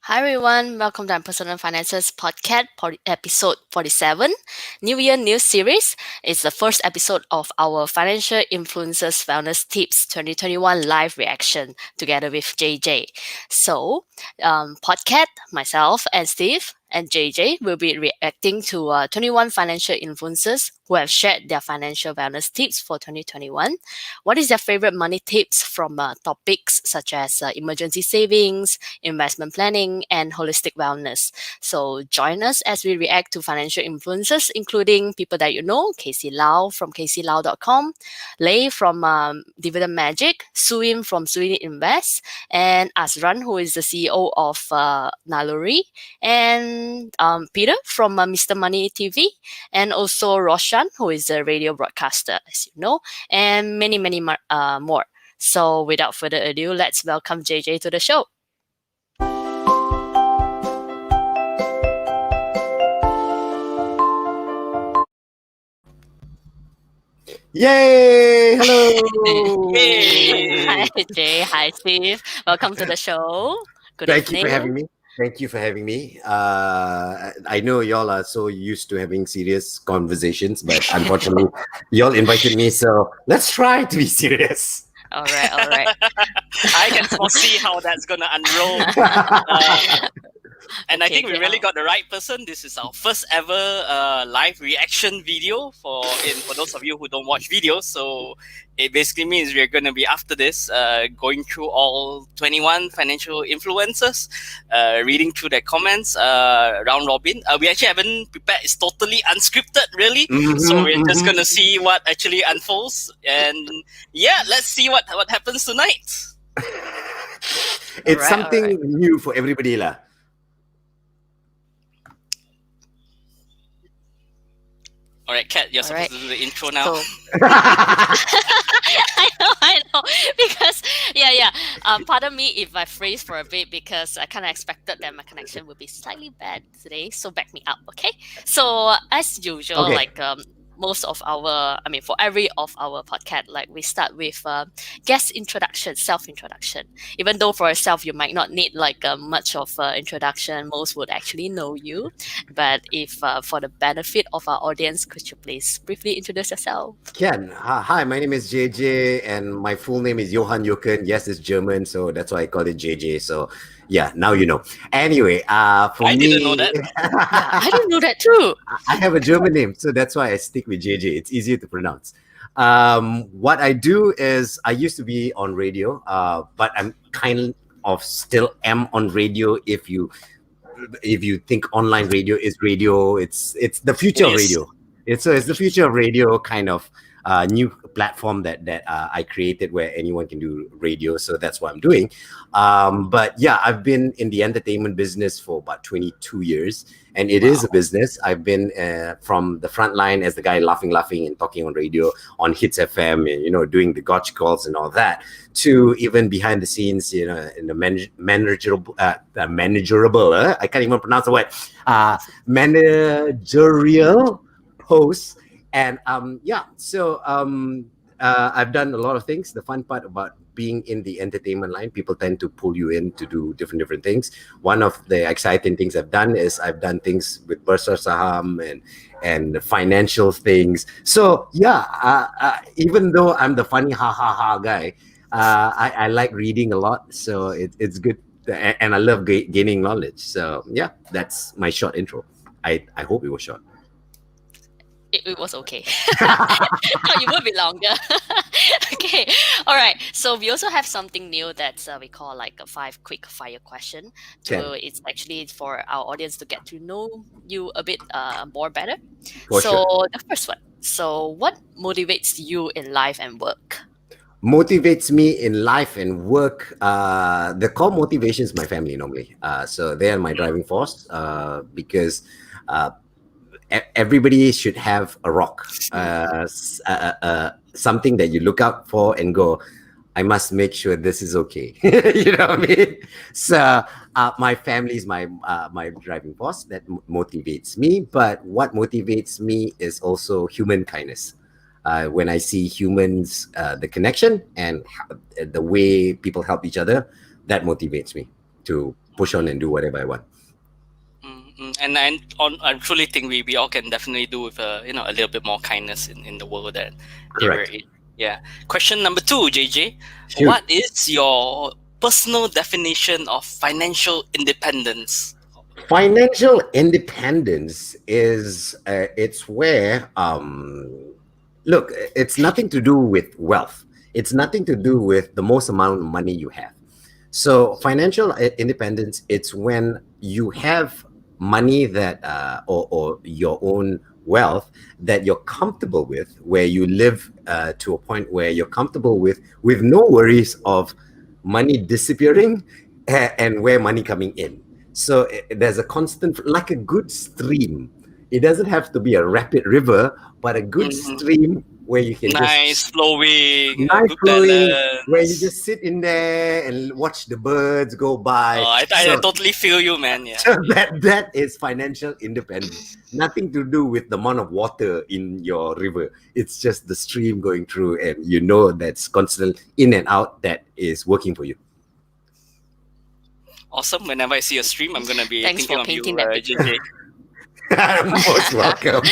Hi everyone, welcome to our Personal Finances Podcast episode 47. New Year, new series. It's the first episode of our Financial Influencers Wellness Tips 2021 live reaction together with JJ. So, Podcat, myself, and Steve and JJ will be reacting to 21 financial influencers who have shared their financial wellness tips for 2021. What is their favorite money tips from topics such as emergency savings, investment planning, and holistic wellness. So join us as we react to financial influencers, including people that you know, Casey Lau from caseylau.com, Leigh from Dividend Magic, Suyin from Suyinvests, and Azran, who is the CEO of Naluri, and Peter from Mr. Money TV, and also Roshan, who is a radio broadcaster, as you know, and many more. So without further ado, let's welcome JJ to the show. Yay! Hello! Yay! Hi Jay, hi Steve. Welcome to the show. Good Thank evening. you for having me. Thank you for having me. I know y'all are so used to having serious conversations, but unfortunately, y'all invited me, so let's try to be serious. All right. I can foresee how that's gonna unroll. And I Okay, think we really got the right person. This is our first ever live reaction video for those of you who don't watch videos. So it basically means we're going to be, after this, going through all 21 financial influencers, reading through their comments, round robin. We actually haven't prepared. It's totally unscripted, really. So we're just going to see what actually unfolds. And yeah, let's see what happens tonight. It's Alright, something new for everybody, lah. All right, Kat, you're supposed to do the intro now. So, I know. Because pardon me if I phrase for a bit because I kind of expected that my connection would be slightly bad today. So back me up, okay? So as usual, Okay. most of our, for every of our podcast, we start with guest introduction, self-introduction. Even though for yourself, you might not need much of introduction, most would actually know you. But if for the benefit of our audience, could you please briefly introduce yourself? Ken, hi, my name is JJ, and my full name is Johann Jochen. Yes, it's German, so that's why I call it JJ. So yeah, now you know. Anyway, for I me, didn't know that. I didn't know that too. I have a German name, so that's why I stick with JJ. It's easier to pronounce. What I do is I used to be on radio, but I'm kind of still am on radio. If you think online radio is radio, it's the future of radio. It's the future of radio, kind of new platform that I created where anyone can do radio. So that's what I'm doing. But yeah, I've been in the entertainment business for about 22 years, and it is a business. I've been from the front line as the guy laughing and talking on radio on Hits FM, and doing the gotcha calls and all that, to even behind the scenes, in the managerable. I can't even pronounce the word. Managerial posts. And I've done a lot of things. The fun part about being in the entertainment line, people tend to pull you in to do different things. One of the exciting things I've done is I've done things with Bursa Saham and financial things. So yeah, even though I'm the funny ha guy, I like reading a lot. So it's good, and I love gaining knowledge. So yeah, that's my short intro. I hope it was short. It was okay. It would be longer. Okay. All right. So we also have something new that we call a 5 quick fire question. It's actually for our audience to get to know you a bit more better. The first one. So what motivates you in life and work? Motivates me in life and work, the core motivation is my family normally. So they are my driving force, because everybody should have a rock, something that you look out for and go, I must make sure this is okay. You know what I mean? So my family is my driving force that motivates me. But what motivates me is also human kindness. When I see humans, the connection and the way people help each other, that motivates me to push on and do whatever I want. And I truly think we all can definitely do with a little bit more kindness in the world that we're in. Yeah. Question number 2, JJ. Shoot. What is your personal definition of financial independence? Financial independence is it's where look, it's nothing to do with wealth. It's nothing to do with the most amount of money you have. So financial independence, it's when you have money that or your own wealth that you're comfortable with, where you live to a point where you're comfortable with no worries of money disappearing and where money coming in. So there's a constant, like a good stream. It doesn't have to be a rapid river, but a good stream where you can flowing, nice good flowing, balance. where you just sit in there and watch the birds go by. I totally feel you, man. Yeah. So that is financial independence. Nothing to do with the amount of water in your river. It's just the stream going through, and you know that's constant in and out that is working for you. Awesome. Whenever I see a stream, I'm gonna be Thanks thinking for of you, painting that picture. JJ. Most welcome.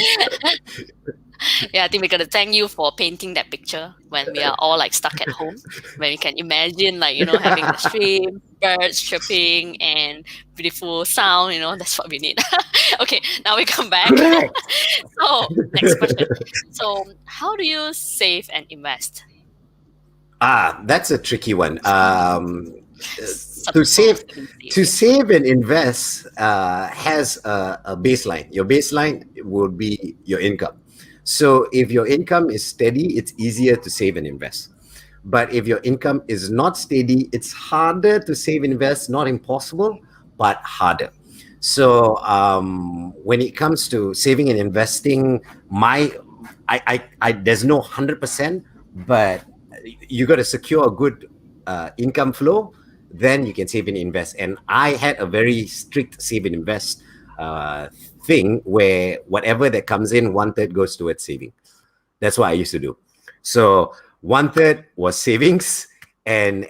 Yeah, I think we're gonna thank you for painting that picture when we are all like stuck at home, when we can imagine having the stream, birds chirping, and beautiful sound. That's what we need. Okay, now we come back. So next question. So how do you save and invest? That's a tricky one. To save and invest has a baseline. Your baseline will be your income. So if your income is steady, it's easier to save and invest. But if your income is not steady, it's harder to save and invest. Not impossible, but harder. So when it comes to saving and investing, there's no 100%, but you got to secure a good income flow. Then you can save and invest. And I had a very strict save and invest thing where whatever that comes in, 1/3 goes towards saving. That's what I used to do. So 1/3 was savings, and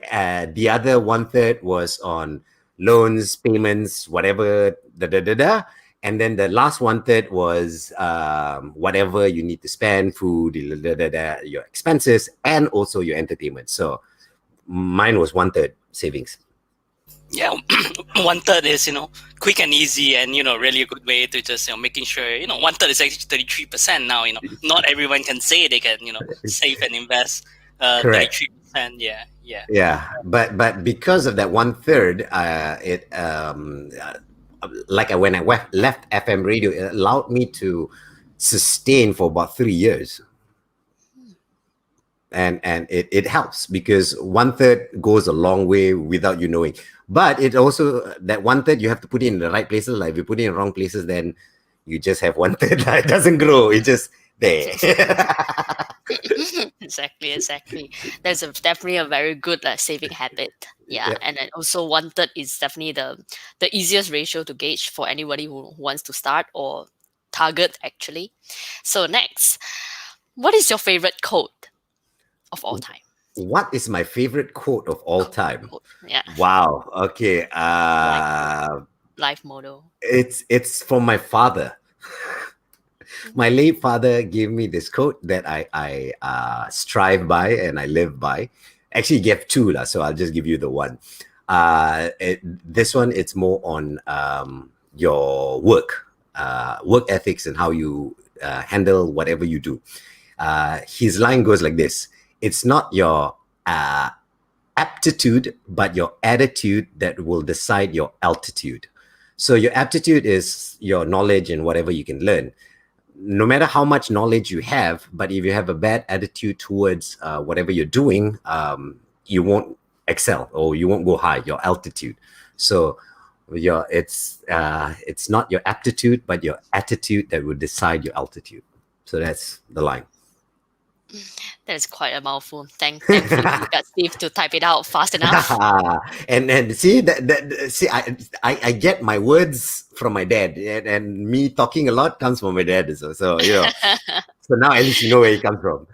the other 1/3 was on loans, payments, whatever, and then the last 1/3 was whatever you need to spend, food, your expenses, and also your entertainment. So mine was 1/3 savings. Yeah, 1/3 is quick and easy, and really a good way to just making sure 1/3 is actually 33% now. Not everyone can say they can save and invest 33%. Yeah. But because of that 1/3, it when I left FM radio, it allowed me to sustain for about 3 years. And it helps because 1/3 goes a long way without you knowing. But it also, that 1/3 you have to put it in the right places. Like if you put it in the wrong places, then you just have 1/3. It doesn't grow. It's just there. Exactly. That's definitely a very good saving habit. Yeah. And then also 1/3 is definitely the easiest ratio to gauge for anybody who wants to start or target actually. So next, what is your favorite quote of all time? What is my favorite quote of all time? Yeah. Wow. Okay. Life motto. It's from my father. My late father gave me this quote that I strive by and I live by. Actually, he gave 2, so I'll just give you the one. This one, it's more on your work ethics and how you handle whatever you do. His line goes like this: it's not your aptitude, but your attitude that will decide your altitude. So your aptitude is your knowledge and whatever you can learn. No matter how much knowledge you have, but if you have a bad attitude towards whatever you're doing, you won't excel or you won't go high, your altitude. So it's not your aptitude, but your attitude that will decide your altitude. So that's the line. That is quite a mouthful. Thankfully, you got Steve to type it out fast enough. and see see, I get my words from my dad, and me talking a lot comes from my dad. So so now at least you know where he comes from.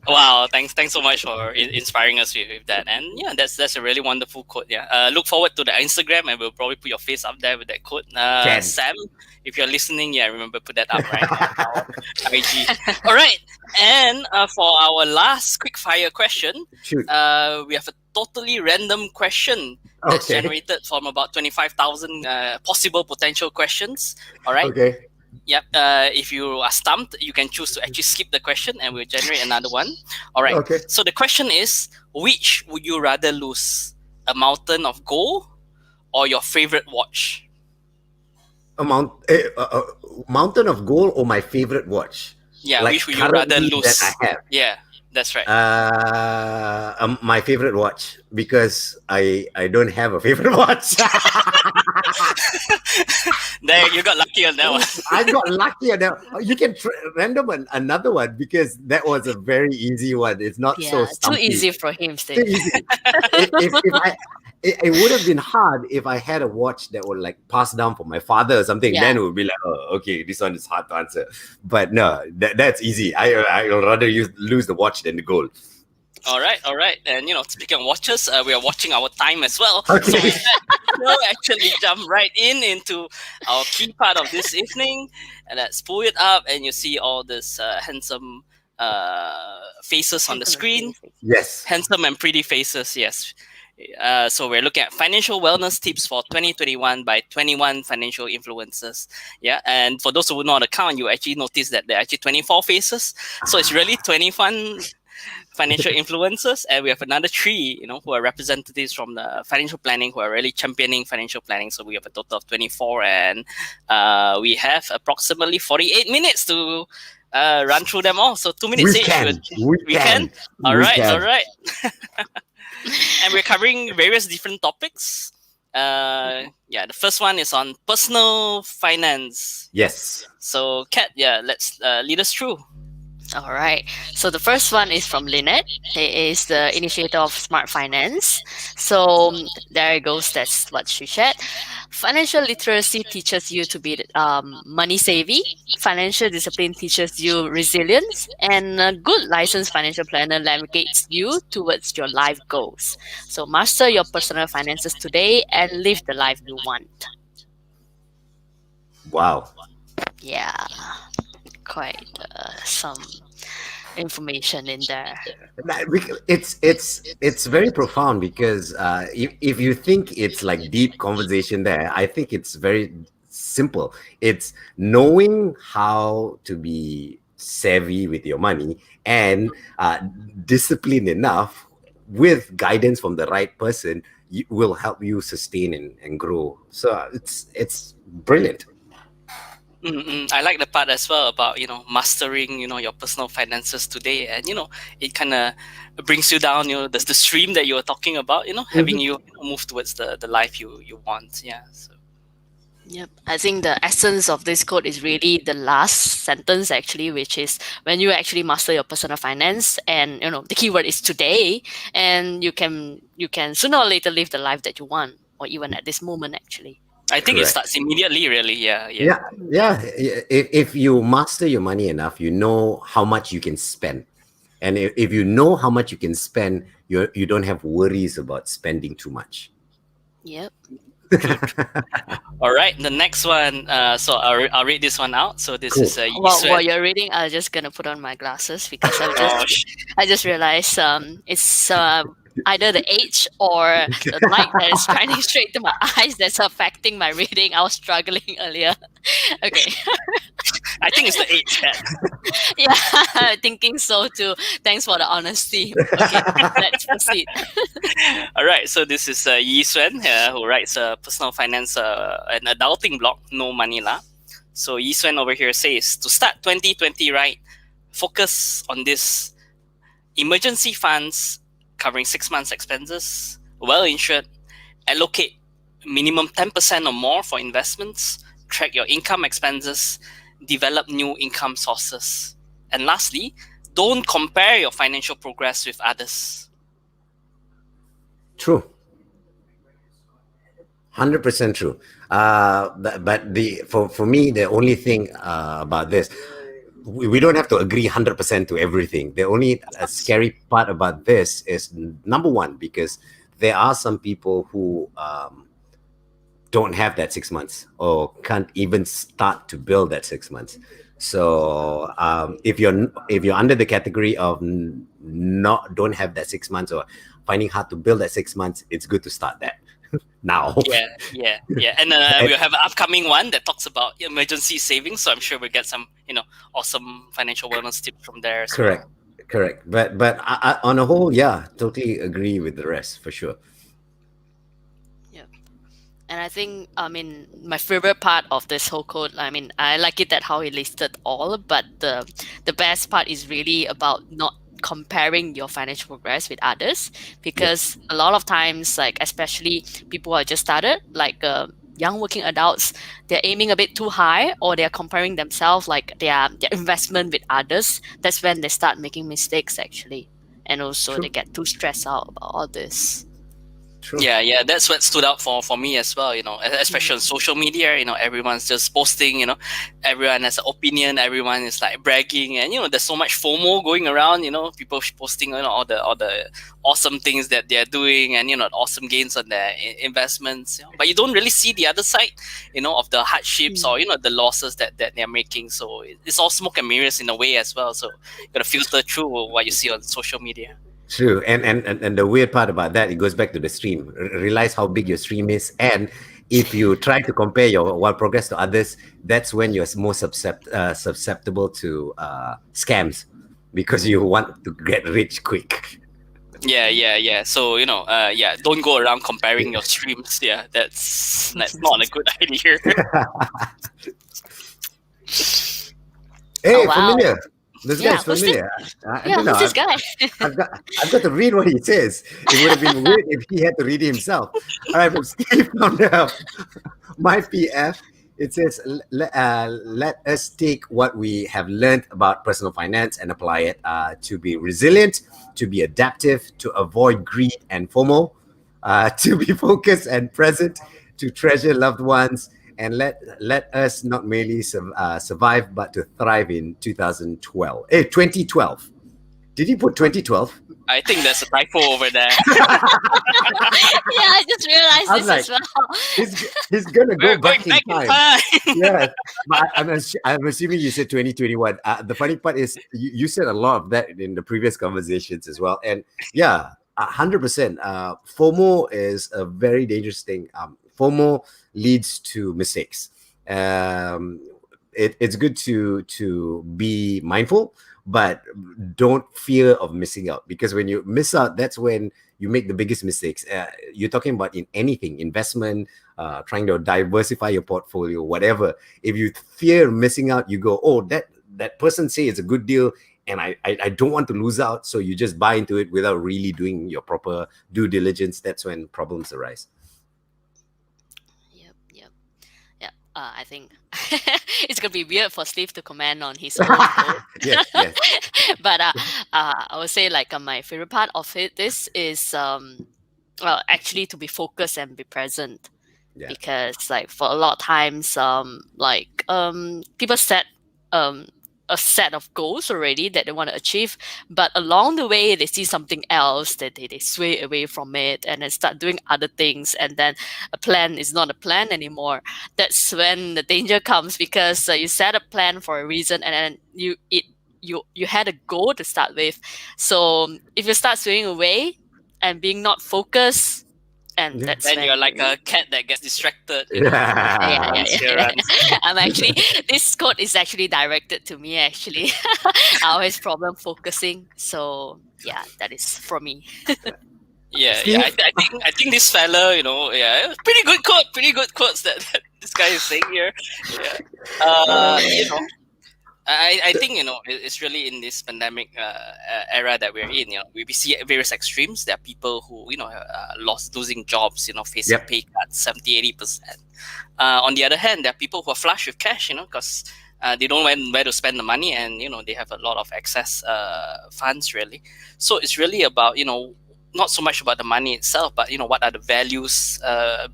Wow, thanks so much for inspiring us with that. And yeah, that's a really wonderful quote. Yeah, look forward to the Instagram, and we'll probably put your face up there with that quote. Sam, if you're listening, yeah, remember put that up, right? On our IG. All right, and for our last quick fire question, Shoot. We have a totally random question that's generated from about 25,000 possible potential questions. All right. Okay. Yep. If you are stumped, you can choose to actually skip the question and we'll generate another one. All right. Okay. So the question is, which would you rather lose? A mountain of gold or your favorite watch? A mountain of gold or my favorite watch? Yeah, like which would you rather lose? That I have. Yeah, that's right. My favorite watch, because I don't have a favorite watch. There, you got lucky on that one. I got lucky on that. You can random another one, because that was a very easy one. It's not so stumpy. Too easy for him. Too easy. It would have been hard if I had a watch that would like pass down from my father or something. Then it would be like, oh, okay, this one is hard to answer. But no, that's easy. I would rather lose the watch than the gold. All right. And speaking of watches, we are watching our time as well. Okay. So we'll actually jump right into our key part of this evening. And let's pull it up, and you see all this handsome faces on the screen. Yes. Handsome and pretty faces, yes. So we're looking at financial wellness tips for 2021 by 21 financial influencers. Yeah, and for those who would not account, you actually notice that there are actually 24 faces. So it's really 21 financial influencers, and we have another 3, who are representatives from the financial planning, who are really championing financial planning. So we have a total of 24, and we have approximately 48 minutes to run through them all. So 2 minutes each. We can. All right. And we're covering various different topics. The first one is on personal finance. Yes. So, Kat, let's lead us through. All right. So the first one is from Lynette. He is the initiator of Smart Finance. So there it goes. That's what she shared. Financial literacy teaches you to be money savvy. Financial discipline teaches you resilience. And a good licensed financial planner navigates you towards your life goals. So master your personal finances today and live the life you want. Wow. Yeah. Quite some information in there. It's very profound, because if you think it's like deep conversation there, I think it's very simple. It's knowing how to be savvy with your money and disciplined enough with guidance from the right person will help you sustain and grow. So it's brilliant. I like the part as well about mastering your personal finances today, and it kind of brings you down the stream that you were talking about, having you move towards the life you want. So Yep, I think the essence of this quote is really the last sentence actually, which is when you actually master your personal finance, and the keyword is today, and you can sooner or later live the life that you want, or even at this moment actually. I think Correct. It starts immediately, really. Yeah. If you master your money enough, you know how much you can spend, and if you know how much you can spend, you don't have worries about spending too much. Yep. All right, the next one. So I'll read this one out. So this is while you're reading, I'm just gonna put on my glasses because I just realized it's either the age or the light that is shining straight to my eyes that's affecting my reading. I was struggling earlier. Okay. I think it's the age. Yeah, thinking so too. Thanks for the honesty. Okay, let's proceed. All right, so this is E00047, who writes a personal finance, an adulting blog, No Money La. So E00047 over here says, to start 2020 right, focus on this: emergency funds covering 6 months expenses, well insured, allocate minimum 10% or more for investments, track your income expenses, develop new income sources. And lastly, don't compare your financial progress with others. True. 100% true. But for me, the only thing about this, we don't have to agree 100% to everything. The only scary part about this is, number one, because there are some people who don't have that 6 months or can't even start to build that 6 months. So if you're under the category of don't have that 6 months or finding hard to build that 6 months, it's good to start that now. Yeah. And we'll have an upcoming one that talks about emergency savings. So I'm sure we'll get some, awesome financial wellness tips from there as well. Correct. But I, on a whole, yeah, totally agree with the rest for sure. And I think, my favorite part of this whole code, I like it that how he listed all, but the best part is really about not comparing your financial progress with others, because a lot of times, like especially people who are just started, like young working adults, they're aiming a bit too high, or they're comparing themselves, like their investment with others. That's when they start making mistakes actually, and also they get too stressed out about all this. True. Yeah, that's what stood out for me as well, especially on social media. Everyone's just posting, everyone has an opinion, everyone is like bragging, and there's so much FOMO going around, people posting all the awesome things that they're doing, and awesome gains on their investments, but you don't really see the other side, of the hardships or the losses that they're making. So it's all smoke and mirrors in a way as well, so you gotta filter through what you see on social media. True, and the weird part about that, it goes back to the stream. Realize how big your stream is, and if you try to compare your progress to others, that's when you're more susceptible to scams, because you want to get rich quick. Yeah. So don't go around comparing your streams. Yeah, that's not a good idea. Hey, Oh, wow. familiar. This Yeah, guy's familiar. I don't who's know. this guy? I've got to read what he says. It would have been weird if he had to read it himself. All right, from Steve from MyPF, it says, let us take what we have learned about personal finance and apply it to be resilient, to be adaptive, to avoid greed and FOMO, to be focused and present, to treasure loved ones, and let us not merely survive, but to thrive in 2012. Did you put 2012? I think there's a typo over there. Yeah, I just realized I was this as like, well. He's gonna go We're going back in back time. in time. Yeah, but I'm assuming you said 2021. The funny part is you said a lot of that in the previous conversations as well. And yeah, 100%. FOMO is a very dangerous thing. FOMO leads to mistakes. It's good to be mindful, but don't fear of missing out, because when you miss out, that's when you make the biggest mistakes. You're talking about in anything, investment, trying to diversify your portfolio, whatever. If you fear missing out, you go, oh, that person say it's a good deal, and I don't want to lose out. So you just buy into it without really doing your proper due diligence. That's when problems arise. Yep. I think it's gonna be weird for Steve to comment on his own code. Yes. But I would say like my favorite part of this is actually to be focused and be present. Yeah. Because like for a lot of times people set a set of goals already that they want to achieve, but along the way they see something else that they sway away from it and then start doing other things, and then a plan is not a plan anymore. That's when the danger comes, because you set a plan for a reason, and then you had a goal to start with. So if you start swaying away and being not focused, and Yeah. that's Then when you're like a cat that gets distracted. yeah. Runs. I'm actually, this code is actually directed to me actually. I always problem focusing, so yeah, that is for me. Yeah. Steve? I think this fella, pretty good quotes that this guy is saying here. Yeah. I think it's really in this pandemic era that we're in. We see various extremes. There are people who losing jobs, facing Yep. pay cuts 70-80%. On the other hand, there are people who are flush with cash, because they don't know where to spend the money, and they have a lot of excess funds really. So it's really about not so much about the money itself, but what are the values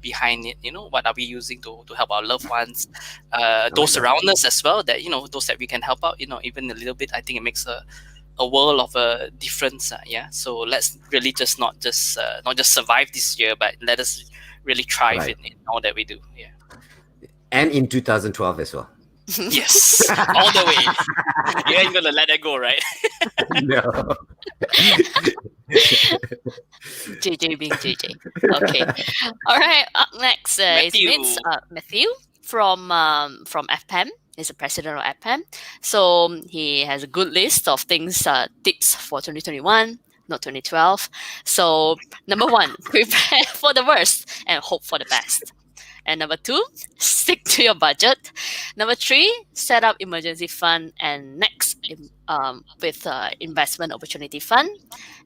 behind it? What are we using to help our loved ones, Oh my those God. around us as well, that those that we can help out, even a little bit. I think it makes a world of a difference. So let's really just not just survive this year, but let us really thrive Right. in all that we do. And in 2012 as well. Yes, all the way. You ain't gonna let that go, right? No. JJ being JJ. Okay. All right. Up next is Matthew from FPAM. He's the president of FPAM. So he has a good list of things, tips for 2021, not 2012. So number 1, prepare for the worst and hope for the best. And number 2, stick to your budget. Number 3, set up emergency fund, and next with investment opportunity fund.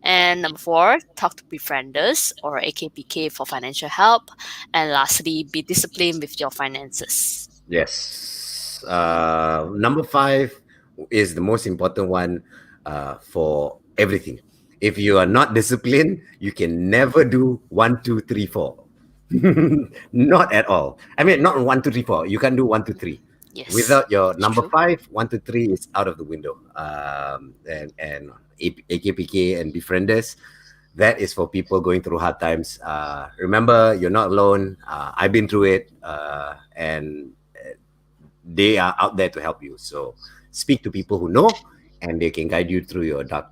And number 4, talk to befrienders or AKPK for financial help. And lastly, be disciplined with your finances. Yes. Number 5 is the most important one for everything. If you are not disciplined, you can never do 1, 2, 3, 4. Not at all. I mean, not 1, 2, 3, 4. You can't do 1, 2, 3. Yes. Without your number true. 5, 1, 2, 3 is out of the window. And AKPK and befrienders, that is for people going through hard times. Remember, you're not alone. I've been through it, and they are out there to help you. So speak to people who know, and they can guide you through your dark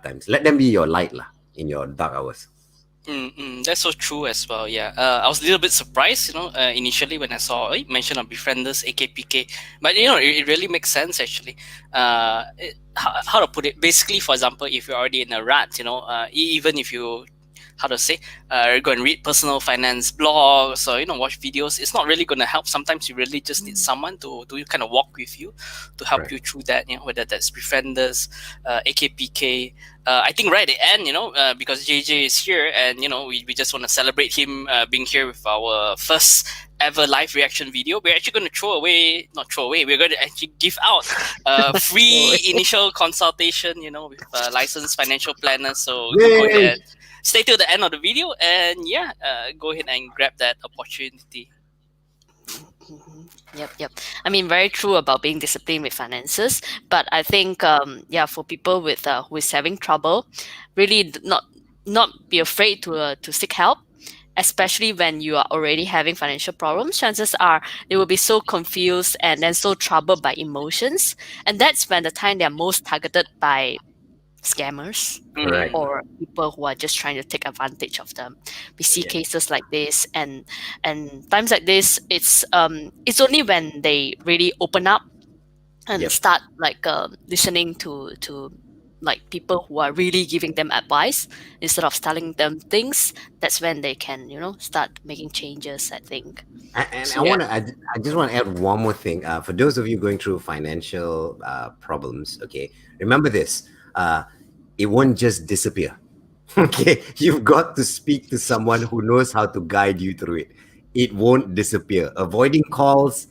times. Let them be your light in your dark hours. That's so true as well. Yeah, I was a little bit surprised, initially when I saw mention of befrienders, AKPK, but it really makes sense actually. How to put it? Basically, for example, if you're already in a rut, even if you go and read personal finance blogs or watch videos, it's not really going to help. Sometimes you really just need someone to kind of walk with you, to help you through that, whether that's befrienders, AKPK. I think right at the end, because JJ is here, and we just want to celebrate him being here with our first ever live reaction video. We're actually going to we're going to actually give out free initial consultation, with licensed financial planners. So go ahead, stay till the end of the video, and go ahead and grab that opportunity. Yep. I mean, very true about being disciplined with finances. But I think, for people with who is having trouble, really not be afraid to seek help. Especially when you are already having financial problems, chances are they will be so confused and then so troubled by emotions, and that's when the time they are most targeted by scammers or people who are just trying to take advantage of them. We see cases like this, and times like this, it's only when they really open up and start listening to like people who are really giving them advice instead of telling them things. That's when they can start making changes, I think. And I just want to add one more thing. For those of you going through financial problems, okay, remember this. It won't just disappear. Okay, you've got to speak to someone who knows how to guide you through it. It won't disappear. Avoiding calls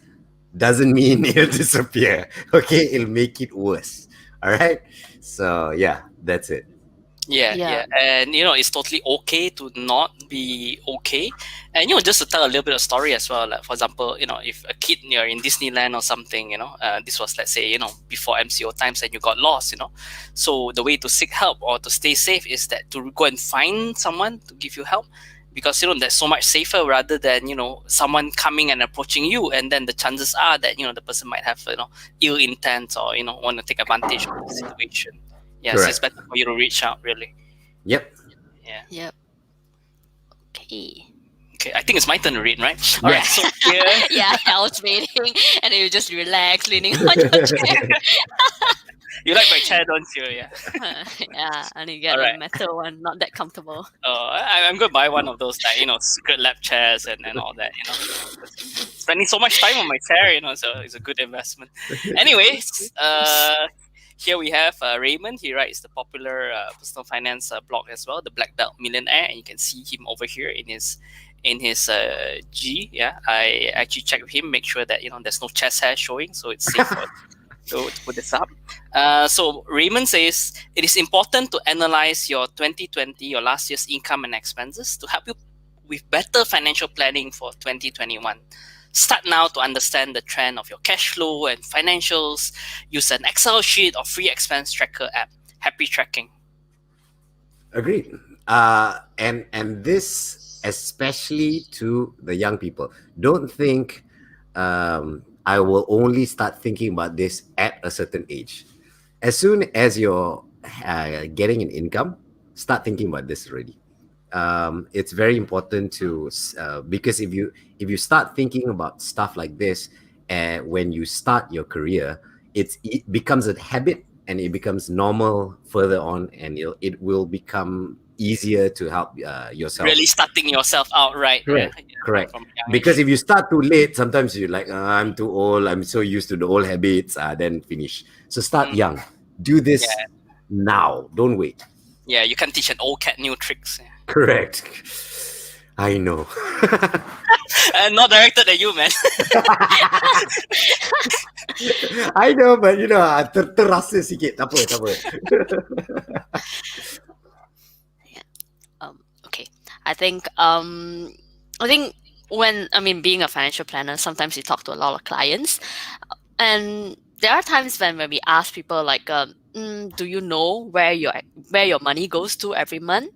doesn't mean it'll disappear. Okay, it'll make it worse. All right. So that's it. Yeah. And it's totally okay to not be okay. And just to tell a little bit of story as well, like for example, if a kid, you're in Disneyland or something, this was, let's say, before MCO times, and you got lost, so the way to seek help or to stay safe is that to go and find someone to give you help, because that's so much safer rather than someone coming and approaching you, and then the chances are that the person might have ill intent or want to take advantage of the situation. So it's better for you to reach out, really. Yep. Okay, I think it's my turn to read, right? All right. So here, I was waiting, and then you just relax, leaning on your chair. You like my chair, don't you? Yeah, and you get a metal one, not that comfortable. I'm going to buy one of those, secret lab chairs and all that, Spending so much time on my chair, so it's a good investment. Anyways, here we have Raymond. He writes the popular personal finance blog as well, the Black Belt Millionaire, and you can see him over here in his G. I actually checked with him, make sure that there's no chest hair showing, so it's safe to put this up. So Raymond says it is important to analyze your 2020, your last year's income and expenses to help you with better financial planning for 2021. Start now to understand the trend of your cash flow and financials. Use an Excel sheet or free expense tracker app. Happy tracking. Agreed. And this especially to the young people. Don't think I will only start thinking about this at a certain age. As soon as you're getting an income, start thinking about this already. It's very important to because if you start thinking about stuff like this when you start your career, it becomes a habit and it becomes normal further on, and it will become easier to help yourself. Really starting yourself out right. Correct. Yeah, Correct. from young Because age. if you start too late, sometimes you're like, I'm too old. I'm so used to the old habits. Then finish. So start young. Do this now. Don't wait. Yeah, you can teach an old cat new tricks. Yeah. Correct. I know. And not directed at you, man. I know, but terasa sikit. Tak apa. Okay. I think when being a financial planner, sometimes you talk to a lot of clients, and there are times when we ask people like, do you know where your money goes to every month?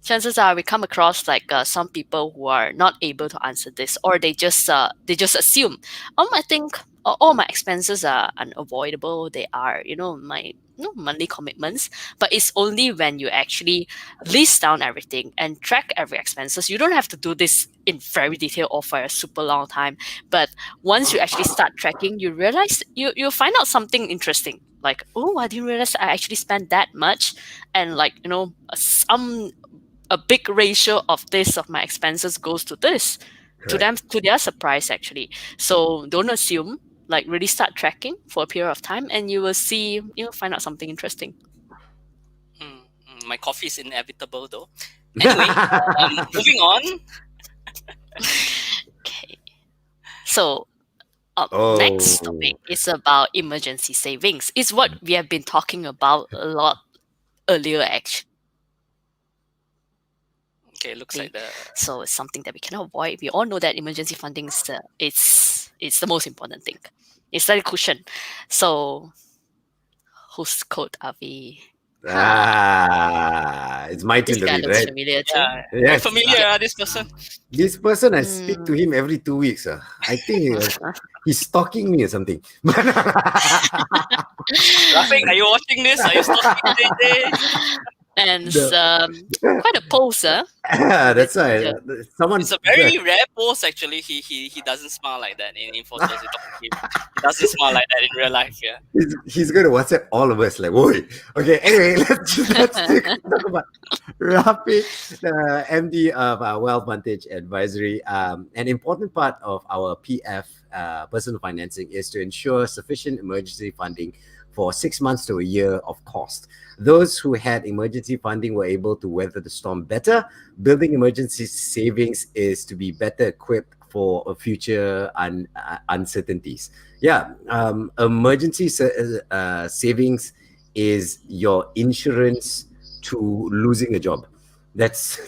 Chances are we come across like some people who are not able to answer this, or they just assume, I think all my expenses are unavoidable. They are my monthly commitments. But it's only when you actually list down everything and track every expenses. You don't have to do this in very detail or for a super long time. But once you actually start tracking, you realize you find out something interesting. Like, oh, I didn't realize I actually spent that much, and like a big ratio of my expenses goes to this. Correct. To their surprise, actually. So don't assume. Like, really start tracking for a period of time, and you will see, find out something interesting. My coffee is inevitable, though. Anyway, moving on. Okay. So, next topic is about emergency savings. It's what we have been talking about a lot earlier, actually. Okay, looks like So it's something that we cannot avoid. We all know that emergency funding is it's the most important thing. It's like a cushion. So whose quote are we? It's my turn This to guy read, looks right? familiar too. very Yes. familiar, this person. This person, I speak to him every 2 weeks. I think he's stalking me or something. Rafik, are you watching this? Are you stalking JJ? And quite a poser. That's right. Someone. It's a very rare post, actually. He doesn't smile like that in photos. He doesn't smile like that in real life. Yeah. He's going to WhatsApp all of us like, whoa. Okay, anyway, let's talk about Rafi, the MD of Wealth Vantage Advisory. An important part of our PF, personal financing, is to ensure sufficient emergency funding for 6 months to a year of cost. Those who had emergency funding were able to weather the storm better. Building emergency savings is to be better equipped for future uncertainties. Yeah, emergency savings is your insurance to losing a job. That's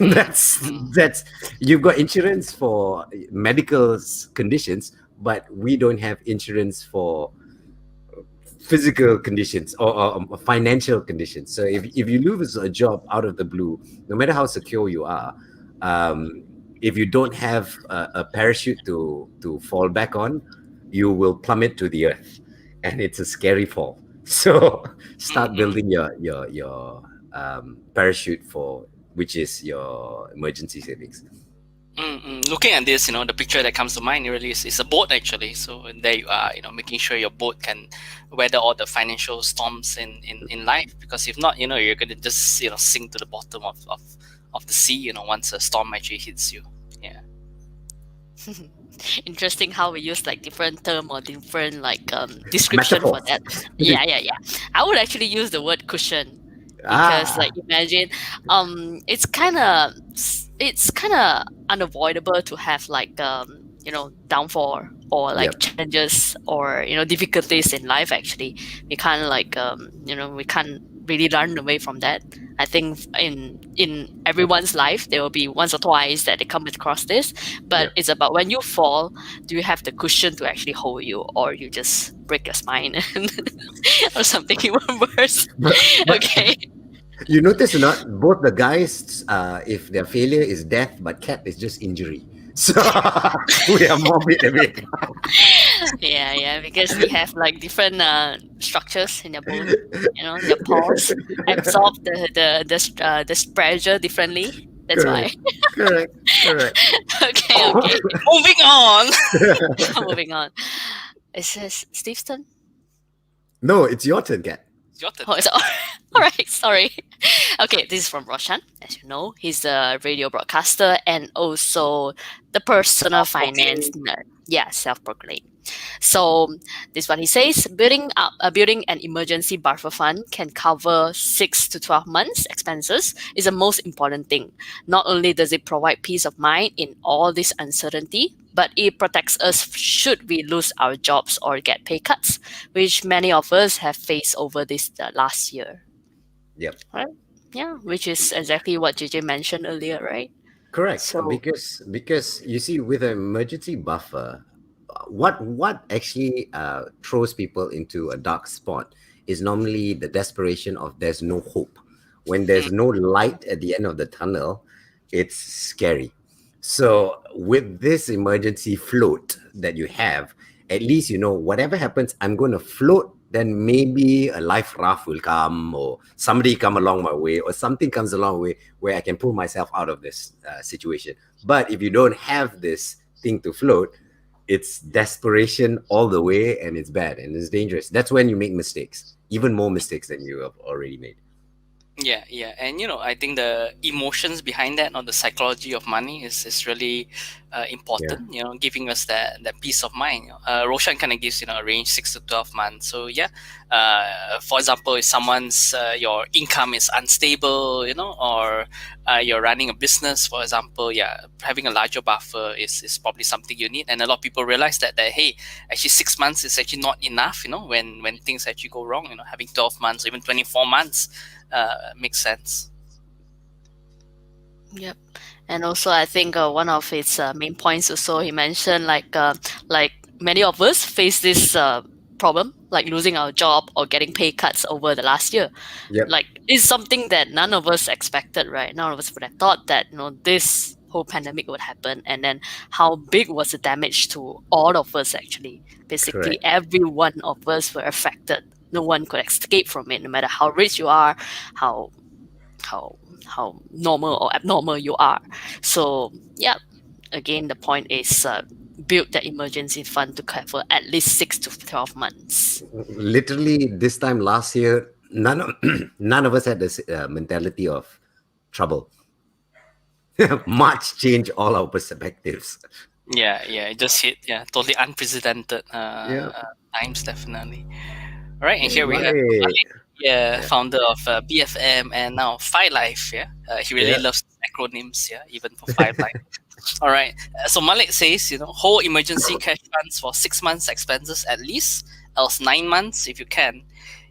you've got insurance for medical conditions, but we don't have insurance for physical conditions or financial conditions. So if you lose a job out of the blue, no matter how secure you are, if you don't have a parachute to fall back on, you will plummet to the earth, and it's a scary fall. So start building your parachute for which is your emergency savings. Looking at this, the picture that comes to mind really is a boat, actually. So there you are, making sure your boat can weather all the financial storms in life. Because if not, you're going to just sink to the bottom of the sea, once a storm actually hits you. Yeah. Interesting how we use like different term or different like description for that. Yeah. I would actually use the word cushion. Because like imagine it's kind of unavoidable to have like downfall or like Yep. challenges or difficulties in life, actually we can't we can't really run away from that. I think in everyone's life there will be once or twice that they come across this, but Yep. it's about when you fall, do you have the cushion to actually hold you, or you just break your spine or something even worse. But Okay. you notice or not, both the guys, if their failure is death, but cat is just injury. So we are more bit away. Yeah, because we have like different structures in your bone. Your pores absorb the pressure differently. That's why. Correct. Correct. Correct. Okay. Moving on. Moving on. It says Steve's turn. No, it's your turn, cat. It's your turn. Oh, it's all right. Sorry. Okay, this is from Roshan. As you know, he's a radio broadcaster and also the personal finance nerd. Yeah, self-proclaimed. So this is what he says: building an emergency buffer fund can cover 6 to 12 months expenses is the most important thing. Not only does it provide peace of mind in all this uncertainty, but it protects us should we lose our jobs or get pay cuts, which many of us have faced over this last year. Yep. Right? Yeah, which is exactly what JJ mentioned earlier, right? Correct. So Because you see, with an emergency buffer, what actually throws people into a dark spot is normally the desperation of there's no hope. When there's no light at the end of the tunnel, it's scary. So with this emergency float that you have, at least you know whatever happens, I'm going to float. Then maybe a life raft will come, or somebody come along my way, or something comes along way where I can pull myself out of this situation. But if you don't have this thing to float, it's desperation all the way, and it's bad and it's dangerous. That's when you make mistakes, even more mistakes than you have already made. Yeah, and I think the emotions behind that, or the psychology of money, is really important. Giving us that peace of mind. Roshan kind of gives a range 6 to 12 months. So for example, if someone's your income is unstable, or you're running a business, for example, having a larger buffer is probably something you need. And a lot of people realize that hey, actually 6 months is actually not enough. When things actually go wrong, having 12 months or even 24 months. Makes sense. Yep. And also, I think one of its main points also he mentioned, like many of us face this problem, like losing our job or getting pay cuts over the last year. Yep. Like it's something that none of us expected, right? None of us would have thought that this whole pandemic would happen, and then how big was the damage to all of us. Actually, basically, Correct. every one of us were affected. No one could escape from it, no matter how rich you are, how normal or abnormal you are. So again, the point is build the emergency fund to cover at least 6 to 12 months. Literally, this time last year, none of us had this mentality of trouble. March changed all our perspectives. It just hit totally unprecedented times, definitely. All right, and here we have Mullet, founder of BFM and now Fi Life. He really loves acronyms. Even for Five Life. All right, so Mullet says, hold emergency cash funds for 6 months expenses at least, else 9 months if you can.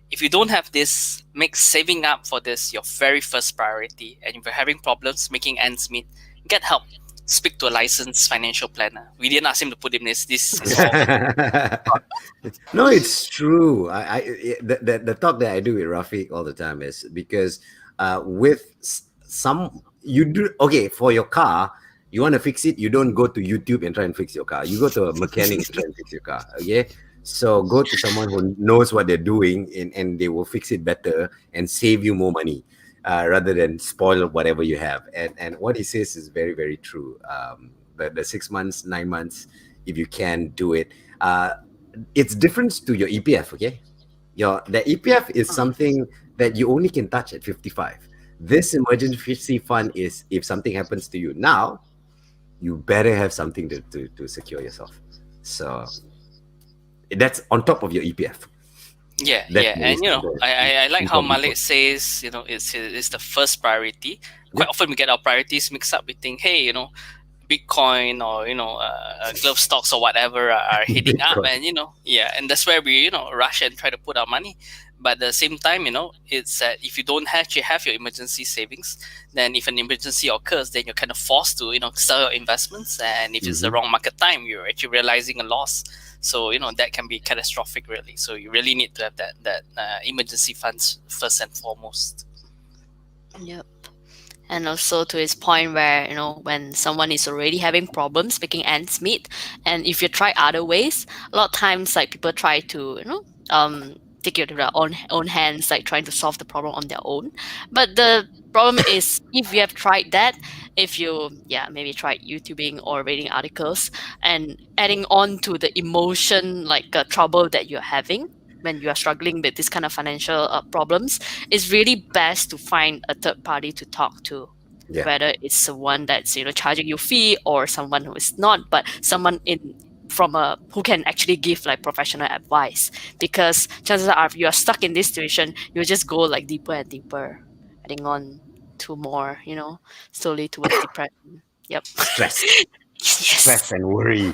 If you don't have this, make saving up for this your very first priority. And if you're having problems making ends meet, get help. Speak to a licensed financial planner. We didn't ask him to put in this. This is No, it's true. The talk that I do with Rafiq all the time is because with some you do for your car, you want to fix it, you don't go to YouTube and try and fix your car. You go to a mechanic and try and fix your car. Okay, so go to someone who knows what they're doing, and they will fix it better and save you more money. Rather than spoil whatever you have. And what he says is very, very true. The 6 months, 9 months, if you can do it. It's different to your EPF, okay? The EPF is something that you only can touch at 55. This emergency fund is if something happens to you now, you better have something to secure yourself. So that's on top of your EPF. And I like how Mullet says, it's the first priority. Quite often we get our priorities mixed up. We think, hey, Bitcoin or glove stocks or whatever are hitting up, Bitcoin. and and that's where we rush and try to put our money. But at the same time, it's that if you don't actually have your emergency savings, then if an emergency occurs, then you're kind of forced to sell your investments, and if it's the wrong market time, you're actually realizing a loss. So that can be catastrophic, really. So you really need to have that emergency funds first and foremost. Yep. And also to his point where, when someone is already having problems making ends meet, and if you try other ways, a lot of times like people try to, take it to their own hands, like trying to solve the problem on their own. But the problem is if you have tried that, if you maybe tried YouTubing or reading articles and adding on to the emotion trouble that you're having when you are struggling with this kind of financial problems, it's really best to find a third party to talk to. Yeah. Whether it's one that's charging you fee or someone who is not, but someone who can actually give like professional advice, because chances are if you are stuck in this situation, you'll just go like deeper and deeper, adding on to more, slowly towards depression. Yep. Stress. Yes. Stress and worry.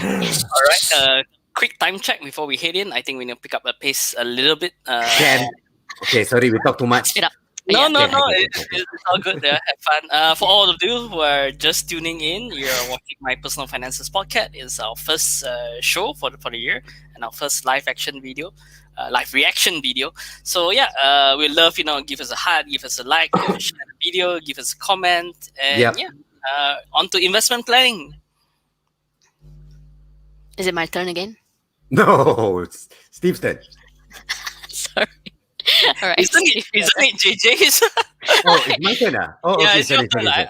Yes. All right. Quick time check before we head in. I think we need to pick up the pace a little bit. Okay, sorry, we talk too much. Speed up. No, Yeah. no, it's all good. Yeah, have fun. For all of you who are just tuning in, you're watching My Personal Finances Podcast. It's our first show for the year and our first live action video, live reaction video. So yeah, we love give us a heart, give us a like, share the video, give us a comment, and on to investment planning. Is it my turn again? No, it's Steve's turn. Sorry. All right. Isn't it JJ's? Oh, it's my turn. Oh, Yeah, okay, it's your sorry. turn.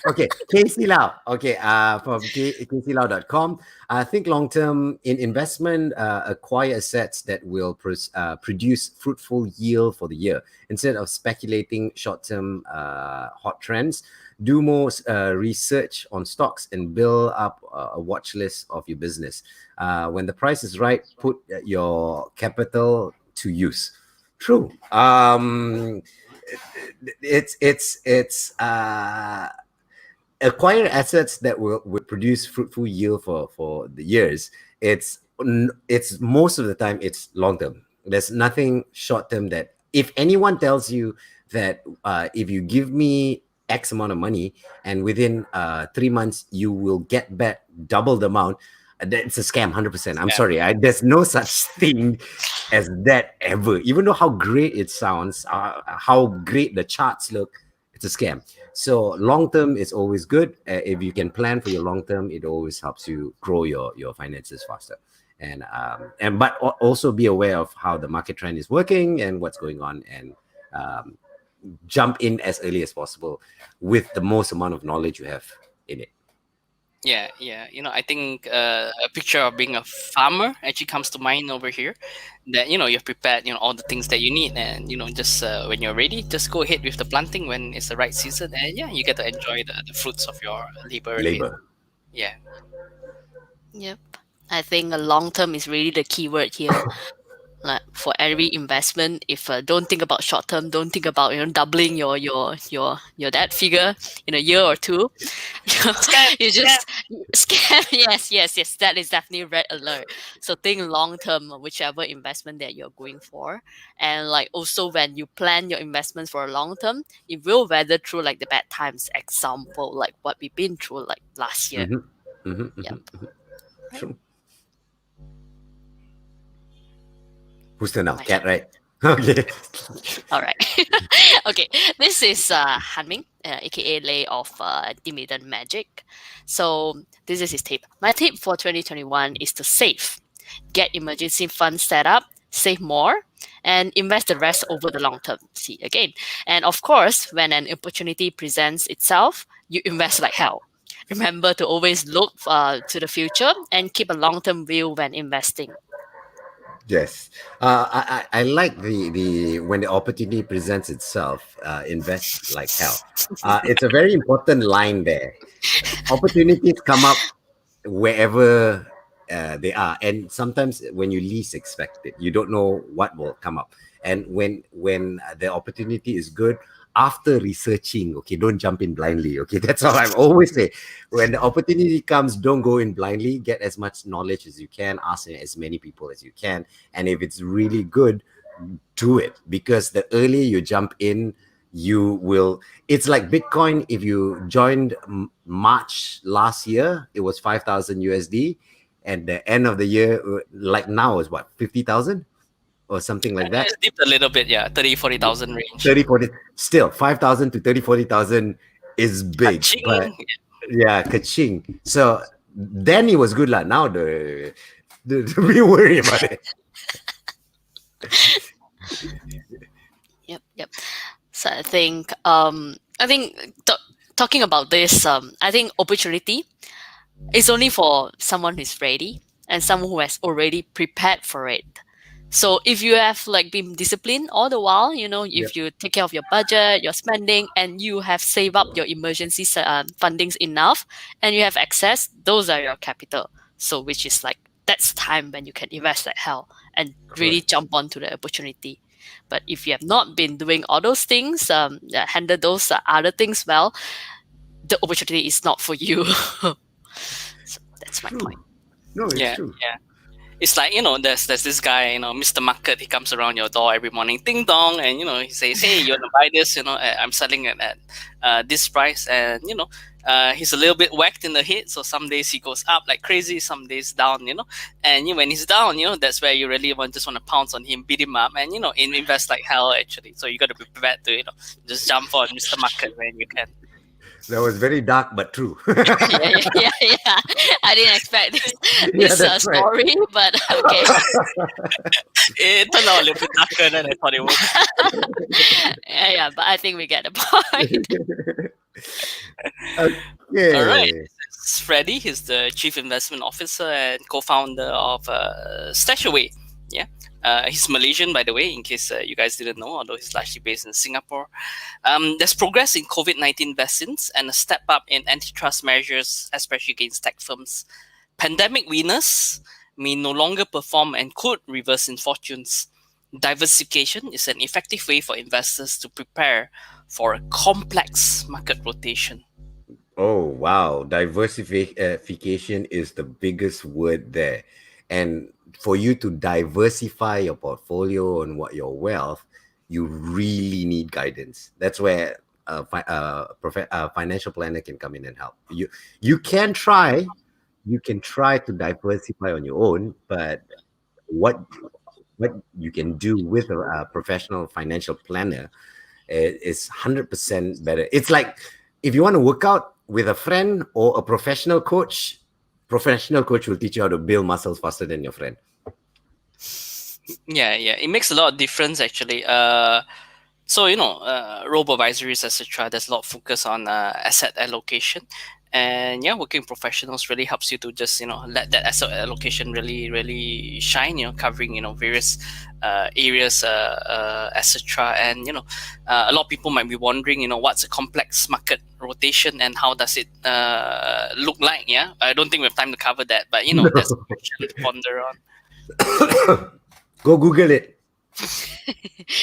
Okay, Casey Lau. Okay, from caseylau.com. I think long-term in investment, acquire assets that will produce fruitful yield for the year. Instead of speculating short-term hot trends, do more research on stocks and build up a watch list of your business. When the price is right, put your capital to use. True. It's acquire assets that will produce fruitful yield for the years. It's most of the time it's long term. There's nothing short term that if anyone tells you that if you give me X amount of money and within 3 months you will get back double the amount, it's a scam, 100%. I'm sorry. There's no such thing as that ever. Even though how great it sounds, how great the charts look, it's a scam. So long term is always good. If you can plan for your long term, it always helps you grow your finances faster. But also be aware of how the market trend is working and what's going on, and jump in as early as possible with the most amount of knowledge you have in it. Yeah. I think a picture of being a farmer actually comes to mind over here. That you've prepared all the things that you need, and just when you're ready, just go ahead with the planting when it's the right season, and you get to enjoy the fruits of your labor. Yeah. Yep. I think a long term is really the key word here. Like for every investment, if don't think about short term, don't think about doubling your that figure in a year or two. You just scam. Yes. That is definitely red alert. So think long term, whichever investment that you're going for, and like also when you plan your investments for a long term, it will weather through like the bad times. Example, like what we've been through like last year. Yep. True. Who's turn now? My Cat, turn. right? Okay. All right. Okay. This is Hanming, aka Leigh of Dimittan Magic. So this is his tip. My tip for 2021 is to save. Get emergency funds set up, save more, and invest the rest over the long term. See again. And of course, when an opportunity presents itself, you invest like hell. Remember to always look to the future and keep a long-term view when investing. Yes, I like the when the opportunity presents itself, invest like hell. It's a very important line there. Opportunities come up wherever they are, and sometimes when you least expect it, you don't know what will come up. And when the opportunity is good, after researching. Okay, don't jump in blindly. Okay, that's all I'm always say. When the opportunity comes, don't go in blindly. Get as much knowledge as you can. Ask as many people as you can. And if it's really good, do it, because the earlier you jump in, you will. It's like Bitcoin. If you joined March last year, it was 5,000 USD. At the end of the year, like now, is what, 50,000 or something like that. It's dipped a little bit, 30,000-40,000 range. 30, 40, still 5,000 to 30, 40,000 is big. Ka-ching. But yeah, ka-ching. So then it was good lah. Now the we worry about it. Yep. So I think talking about this, I think opportunity is only for someone who's ready and someone who has already prepared for it. So if you have like been disciplined all the while, if you take care of your budget, your spending, and you have saved up your emergency fundings enough, and you have access, those are your capital. So which is like, that's time when you can invest like hell and really jump onto the opportunity. But if you have not been doing all those things, handle those other things well, the opportunity is not for you. So that's my point. No, it's true. Yeah. It's like, there's this guy, Mr. Market, he comes around your door every morning, ding dong, and, he says, hey, you want to buy this? I'm selling it at this price. And, he's a little bit whacked in the head. So some days he goes up like crazy, some days down, and when he's down, that's where you really just want to pounce on him, beat him up, and, invest like hell, actually. So you got to be prepared to, just jump on Mr. Market when you can. That was very dark, but true. yeah. I didn't expect this story, right. But okay. It turned out a little bit darker than I thought it would. yeah, but I think we get the point. Okay. All right. This is Freddie. He's the Chief Investment Officer and co-founder of Stashaway. Yeah. He's Malaysian, by the way, in case you guys didn't know, although he's largely based in Singapore. There's progress in COVID-19 vaccines and a step up in antitrust measures, especially against tech firms. Pandemic winners may no longer perform and could reverse in fortunes. Diversification is an effective way for investors to prepare for a complex market rotation. Oh, wow. Diversification is the biggest word there. And for you to diversify your portfolio and your wealth, you really need guidance. That's where a financial planner can come in and help. You can try to diversify on your own, but what you can do with a professional financial planner is 100% better. It's like if you want to work out with a friend or a professional coach will teach you how to build muscles faster than your friend. Yeah. It makes a lot of difference, actually. So, robo-advisories, etc., there's a lot of focus on asset allocation. And working professionals really helps you to just, let that asset allocation really, really shine, covering, various areas, etc. And, a lot of people might be wondering, what's a complex market rotation and how does it look like? Yeah, I don't think we have time to cover that, but, that's a question to ponder on. Go Google it.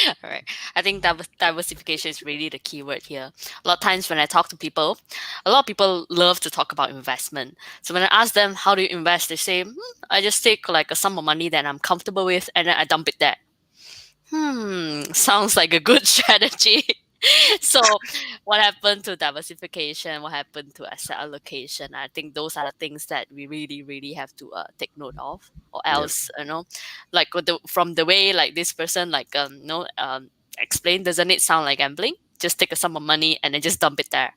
All right. I think diversification is really the key word here. A lot of times when I talk to people, a lot of people love to talk about investment. So when I ask them, how do you invest? They say, I just take like a sum of money that I'm comfortable with and then I dump it there. Sounds like a good strategy. So what happened to diversification? What happened to asset allocation? I think those are the things that we really, really have to take note of, or else, like from the way like this person explained, doesn't it sound like gambling? Just take a sum of money and then just dump it there.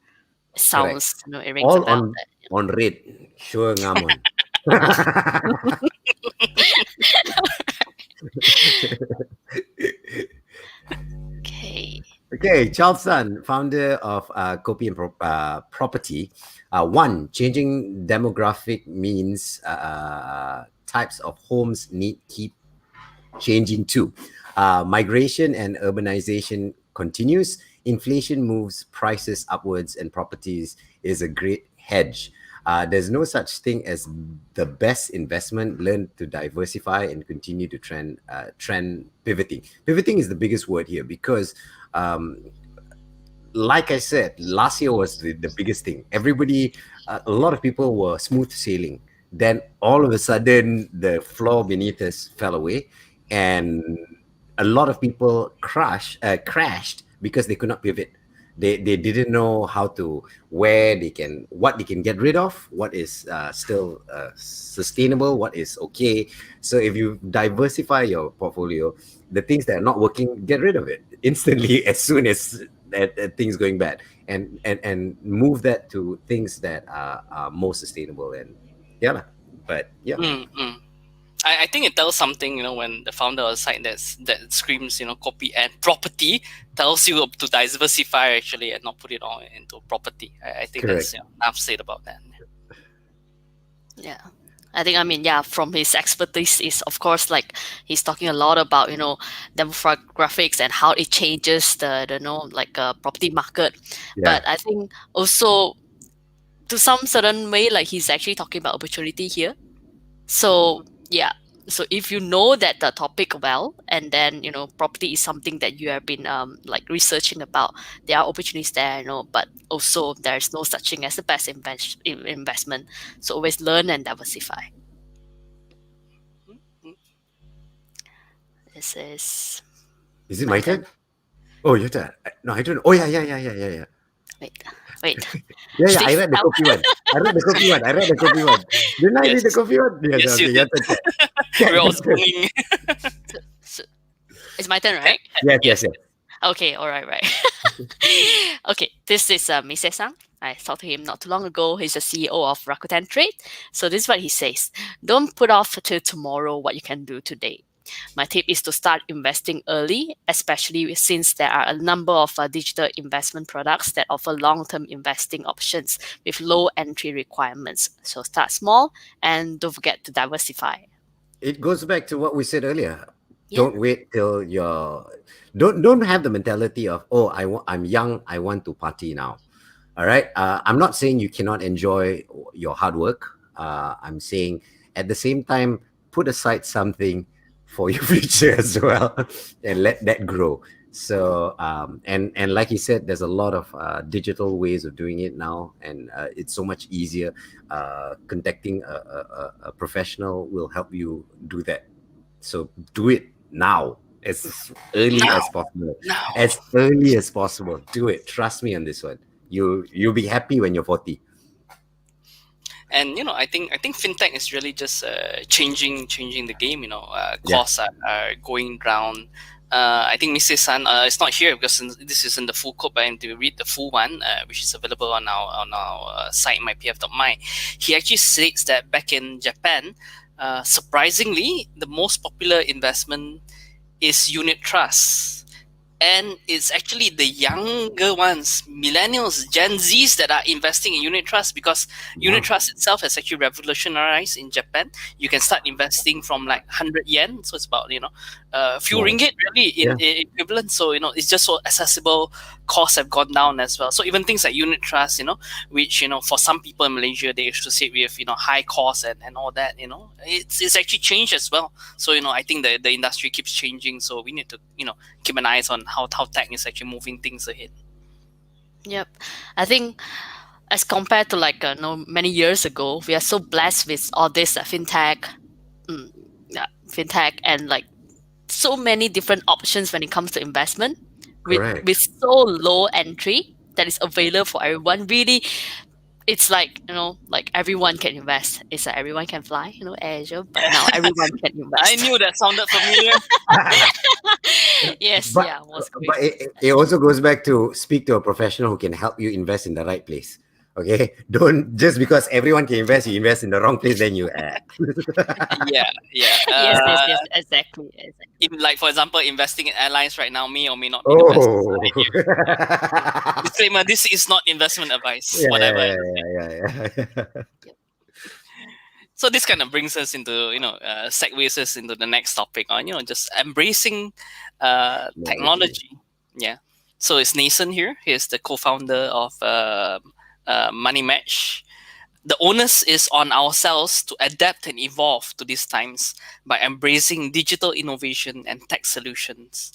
It sounds, it rings all a bell. on red. Sure, ngamon. Okay, Charles Sun, founder of Kopi and Property. One, changing demographic means types of homes need keep changing too. Migration and urbanization continues. Inflation moves prices upwards, and properties is a great hedge. There's no such thing as the best investment. Learn to diversify and continue to trend pivoting. Pivoting is the biggest word here because like I said, last year was the biggest thing. Everybody, a lot of people were smooth sailing. Then all of a sudden, the floor beneath us fell away, and a lot of people crashed because they could not pivot. They didn't know how to what they can get rid of, what is still sustainable, what is okay. So if you diversify your portfolio, the things that are not working, get rid of it instantly as soon as things going bad, and move that to things that are more sustainable. And yeah lah. But yeah, Mm-mm. I think it tells something, when the founder of a site that screams, copy and property tells you to diversify actually and not put it all into property. I think correct. that's enough said about that. Yeah. I think, from his expertise is, of course, like he's talking a lot about, demographics and how it changes the property market. Yeah, But I think also to some certain way, like he's actually talking about opportunity here. So yeah. So if you know that the topic well, and then property is something that you have been like researching about, there are opportunities there, but also there's no such thing as the best investment. So always learn and diversify. This is it my my turn? Oh, your turn. No, I don't know. Oh, yeah. wait. Yeah, Should I read the I- copy one. I read the copy one. Didn't I read the Yes. copy one? Yes, Yes, okay, you your did. turn. Cat. We're all Your turn. screaming. so, it's my turn, right? Yes. Okay, all right. Okay, this is Mise-san. I talked to him not too long ago. He's the CEO of Rakuten Trade. So this is what he says. Don't put off till tomorrow what you can do today. My tip is to start investing early, especially since there are a number of digital investment products that offer long-term investing options with low entry requirements. So start small and don't forget to diversify. It goes back to what we said earlier. Yeah. Don't wait till don't have the mentality of, oh, I'm young, I want to party now. All right. I'm not saying you cannot enjoy your hard work. I'm saying at the same time, put aside something for your future as well, and let that grow. So and like you said, there's a lot of digital ways of doing it now, and it's so much easier. Contacting a professional will help you do that. So do it now, as early as possible. Now. As early as possible. Do it. Trust me on this one. You'll be happy when you're 40. And I think fintech is really just changing the game. Costs are going down. I think Mrs. San is not here because this is in the full code, but I am to read the full one, which is available on our site mypf.my. He actually states that back in Japan, surprisingly, the most popular investment is unit trusts. And it's actually the younger ones, millennials, Gen Zs, that are investing in unit trust, because unit trust itself has actually revolutionized in Japan. You can start investing from like 100 yen, so it's about a few ringgit really in equivalent. So it's just so accessible. Costs have gone down as well. So even things like unit trust, which for some people in Malaysia they associate with high costs and all that. It's actually changed as well. So I think the industry keeps changing. So we need to keep an eye on how tech is actually moving things ahead. Yep. I think as compared to many years ago, we are so blessed with all this fintech and like so many different options when it comes to investment Correct. with so low entry that is available for everyone. Really, it's like like everyone can invest. It's like everyone can fly, Asia, but now everyone can invest. I knew that sounded familiar. Yes, But, yeah, was great. but it also goes back to speak to a professional who can help you invest in the right place. Okay, don't just because everyone can invest, you invest in the wrong place, then you Yeah. Yes, exactly. Like for example, investing in airlines right now may or may not be the best. Disclaimer: this is not investment advice. Whatever. So this kind of brings us into segues us into the next topic on just embracing technology. Yeah. So it's Nathan here. He's the co-founder of Money Match. The onus is on ourselves to adapt and evolve to these times by embracing digital innovation and tech solutions.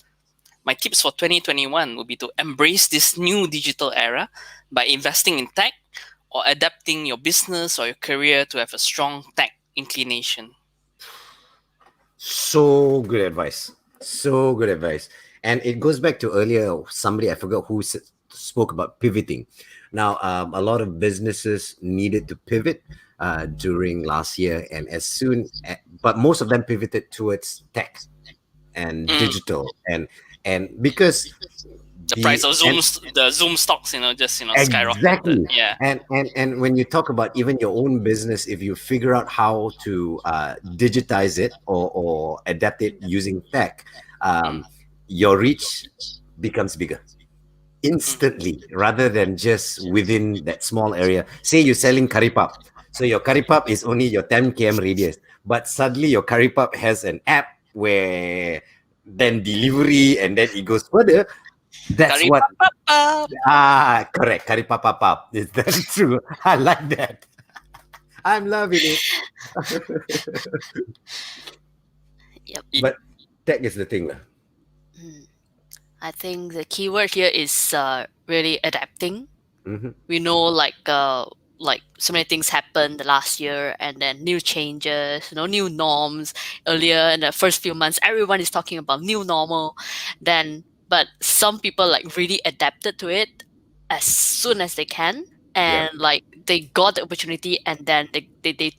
my tips for 2021 would be to embrace this new digital era by investing in tech or adapting your business or your career to have a strong tech inclination. So good advice. So good advice. And it goes back to earlier, somebody, I forgot who spoke about pivoting. Now, a lot of businesses needed to pivot during last year, and but most of them pivoted towards tech and digital, and because the price of the Zoom stocks, just skyrocketed. exactly. Yeah. And when you talk about even your own business, if you figure out how to digitize it or adapt it using tech, your reach becomes bigger instantly rather than just within that small area. Say you're selling curry pup, so your curry pup is only your 10 km radius, but suddenly your curry pup has an app where then delivery and then it goes further. That's Curry what pap. correct. Curry pap pap pap. Is that true? I like that. I'm loving it. Yep. But tech is the thing. I think the keyword here is really adapting. Mm-hmm. We know like so many things happened the last year, and then new changes, new norms. Earlier in the first few months, everyone is talking about new normal. But some people like really adapted to it as soon as they can, and like they got the opportunity, and then they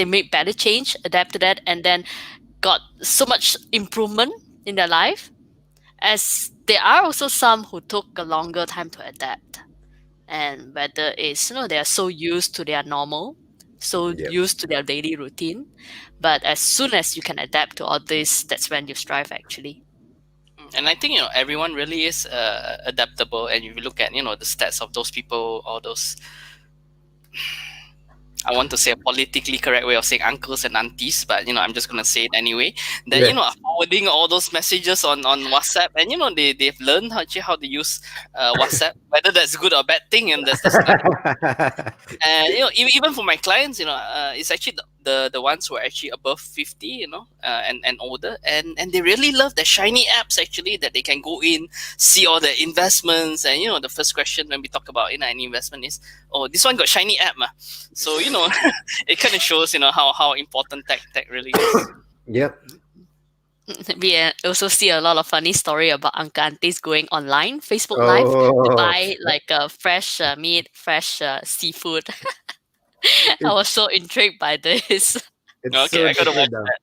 made better change, adapted that, and then got so much improvement in their life. As there are also some who took a longer time to adapt, and whether it's they are so used to their normal, so used to their daily routine, but as soon as you can adapt to all this, that's when you strive actually. And I think everyone really is adaptable. And if you look at the stats of those people, all those, I want to say a politically correct way of saying uncles and aunties, but I'm just gonna say it anyway. That are forwarding all those messages on WhatsApp, and they've learned how to use WhatsApp, whether that's good or bad thing, and that's and even for my clients, it's actually the ones who are actually above 50, and older, and they really love the shiny apps actually, that they can go in, see all the investments, and the first question when we talk about any investment is, oh, this one got shiny app, so it kind of shows how important tech really is. Yep. We also see a lot of funny story about uncle aunties going online, Facebook Live, to buy like fresh meat, fresh seafood. I was so intrigued by this. Okay, I gotta watch that.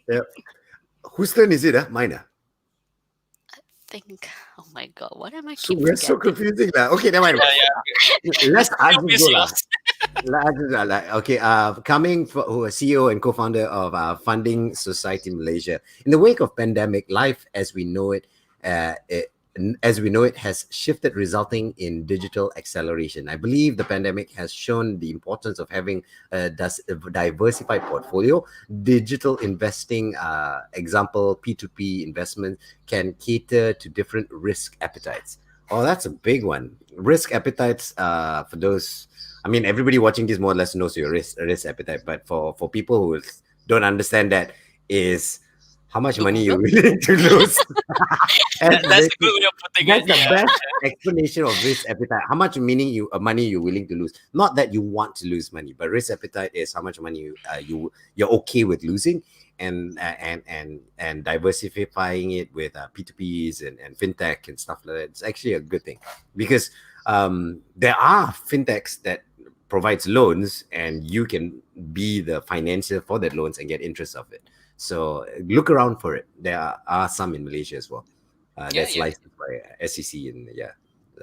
Yep. Whose turn is it? Mine. I think. Oh my god, what am I? So we're so confusing now. Okay, never mind. Let's okay, coming from CEO and co-founder of Funding Society Malaysia. In the wake of pandemic, life as we know it, has shifted, resulting in digital acceleration. I believe the pandemic has shown the importance of having a diversified portfolio. Digital investing, example, P2P investment, can cater to different risk appetites. Oh, that's a big one. Risk appetites, for those, I mean, everybody watching this more or less knows your risk appetite, but for people who don't understand that, is how much money you're willing to lose. That's a good way of putting it. That's the best explanation of risk appetite. How much money you're willing to lose. Not that you want to lose money, but risk appetite is how much money you're okay with losing, and diversifying it with P2Ps and fintech and stuff like that. It's actually a good thing, because there are fintechs that provides loans, and you can be the financier for that loans and get interest of it. So look around for it. There are some in Malaysia as well. That's licensed by SEC and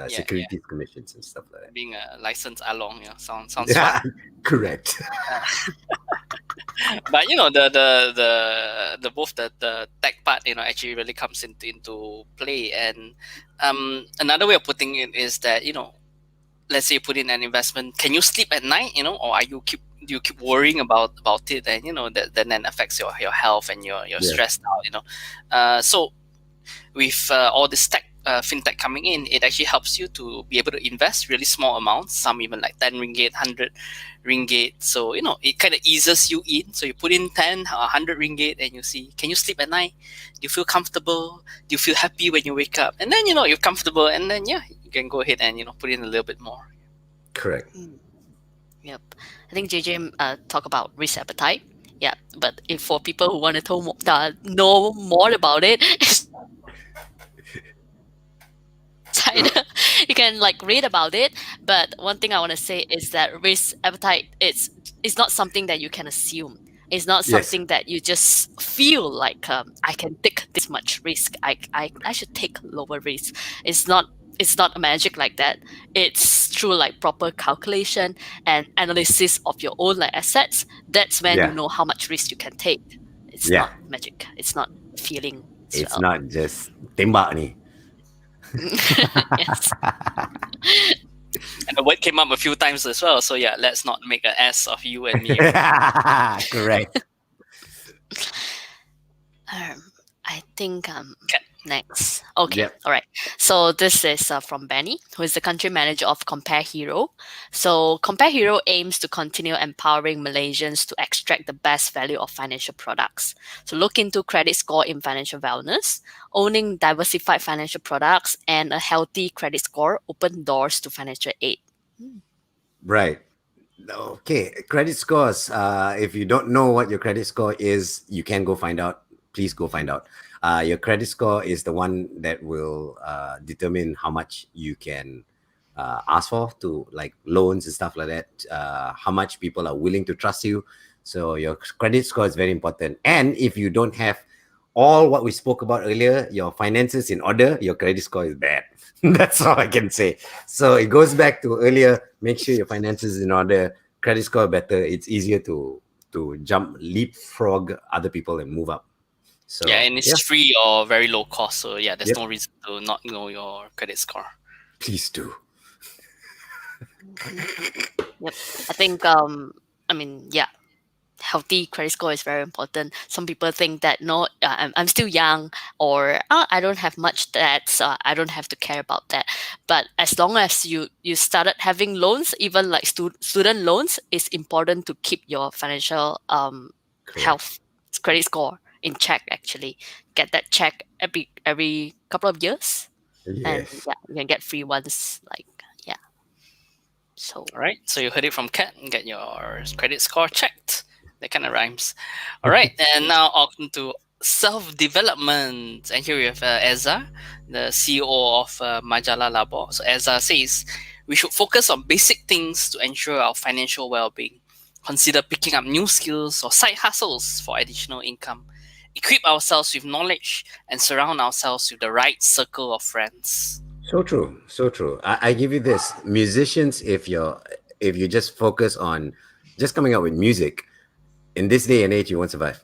securities commissions and stuff like that. Being a licensed along, sounds fun. Correct. But the both the tech part actually really comes into play. And another way of putting it is that let's say you put in an investment, can you sleep at night, or do you keep worrying about it, and that then affects your health, and you're stressed out, so with all this tech fintech coming in, it actually helps you to be able to invest really small amounts, some even like 10 ringgit, 100 ringgit. So, it kind of eases you in. So you put in 10, 100 ringgit and you see, can you sleep at night? Do you feel comfortable? Do you feel happy when you wake up? And then, you're comfortable. And then, yeah, you can go ahead and, put in a little bit more. Correct. Yep. I think JJ talk about risk appetite. Yeah, but if for people who want to know more about it, you can like read about it. But one thing I want to say is that risk appetite it's not something that you can assume. It's not Yes. something that you just feel like I can take this much risk. I should take lower risk. It's not a magic like that. It's through like proper calculation and analysis of your own like assets. That's when Yeah. you know how much risk you can take. It's Yeah. not magic. It's not feeling. It's not just tembak ni. Yes. And the word came up a few times as well. So yeah, let's not make an ass of you and me. Correct. I think Okay. next. Okay, Yep. all right. So this is from Benny, who is the country manager of Compare Hero. So Compare Hero aims to continue empowering Malaysians to extract the best value of financial products. So look into credit score in financial wellness, owning diversified financial products, and a healthy credit score open doors to financial aid. Right. Okay. Credit scores. If you don't know what your credit score is, you can go find out. Please go find out. Your credit score is the one that will determine how much you can ask for to like loans and stuff like that. How much people are willing to trust you. So your credit score is very important. And if you don't have all what we spoke about earlier, your finances in order, your credit score is bad. That's all I can say. So it goes back to earlier. Make sure your finances in order, credit score better. It's easier to leapfrog other people and move up. So Yeah, and it's free or very low cost. So yeah, there's Yep. no reason to not know your credit score. please do. Yep. I think yeah, healthy credit score is very important. Some people think that no, I'm still young, or I don't have much debt, so I don't have to care about that. But as long as you started having loans, even like student loans, it's important to keep your financial health credit score in check. Actually, get that check every couple of years, and Yes. yeah, you can get free ones. Like yeah, so All right. So you heard it from Kat. Get your credit score checked. That kind of rhymes. All right. And now on to self-development. And here we have Eza, the CEO of Majalah Labor. So Eza says, we should focus on basic things to ensure our financial well-being. Consider picking up new skills or side hustles for additional income. Equip ourselves with knowledge and surround ourselves with the right circle of friends. So true. So true. I give you this. Musicians, if you just focus on just coming out with music, in this day and age, you won't survive.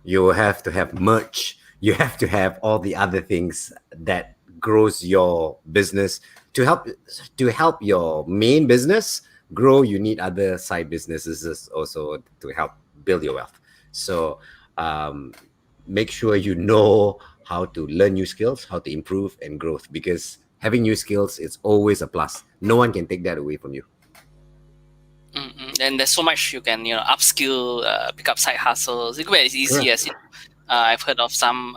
You have to have merch. You have to have all the other things that grows your business to help your main business grow. You need other side businesses also to help build your wealth. So make sure you know how to learn new skills, how to improve and growth, because having new skills is always a plus. No one can take that away from you. And there's so much you can upskill, pick up side hustles. It could be as easy as I've heard of some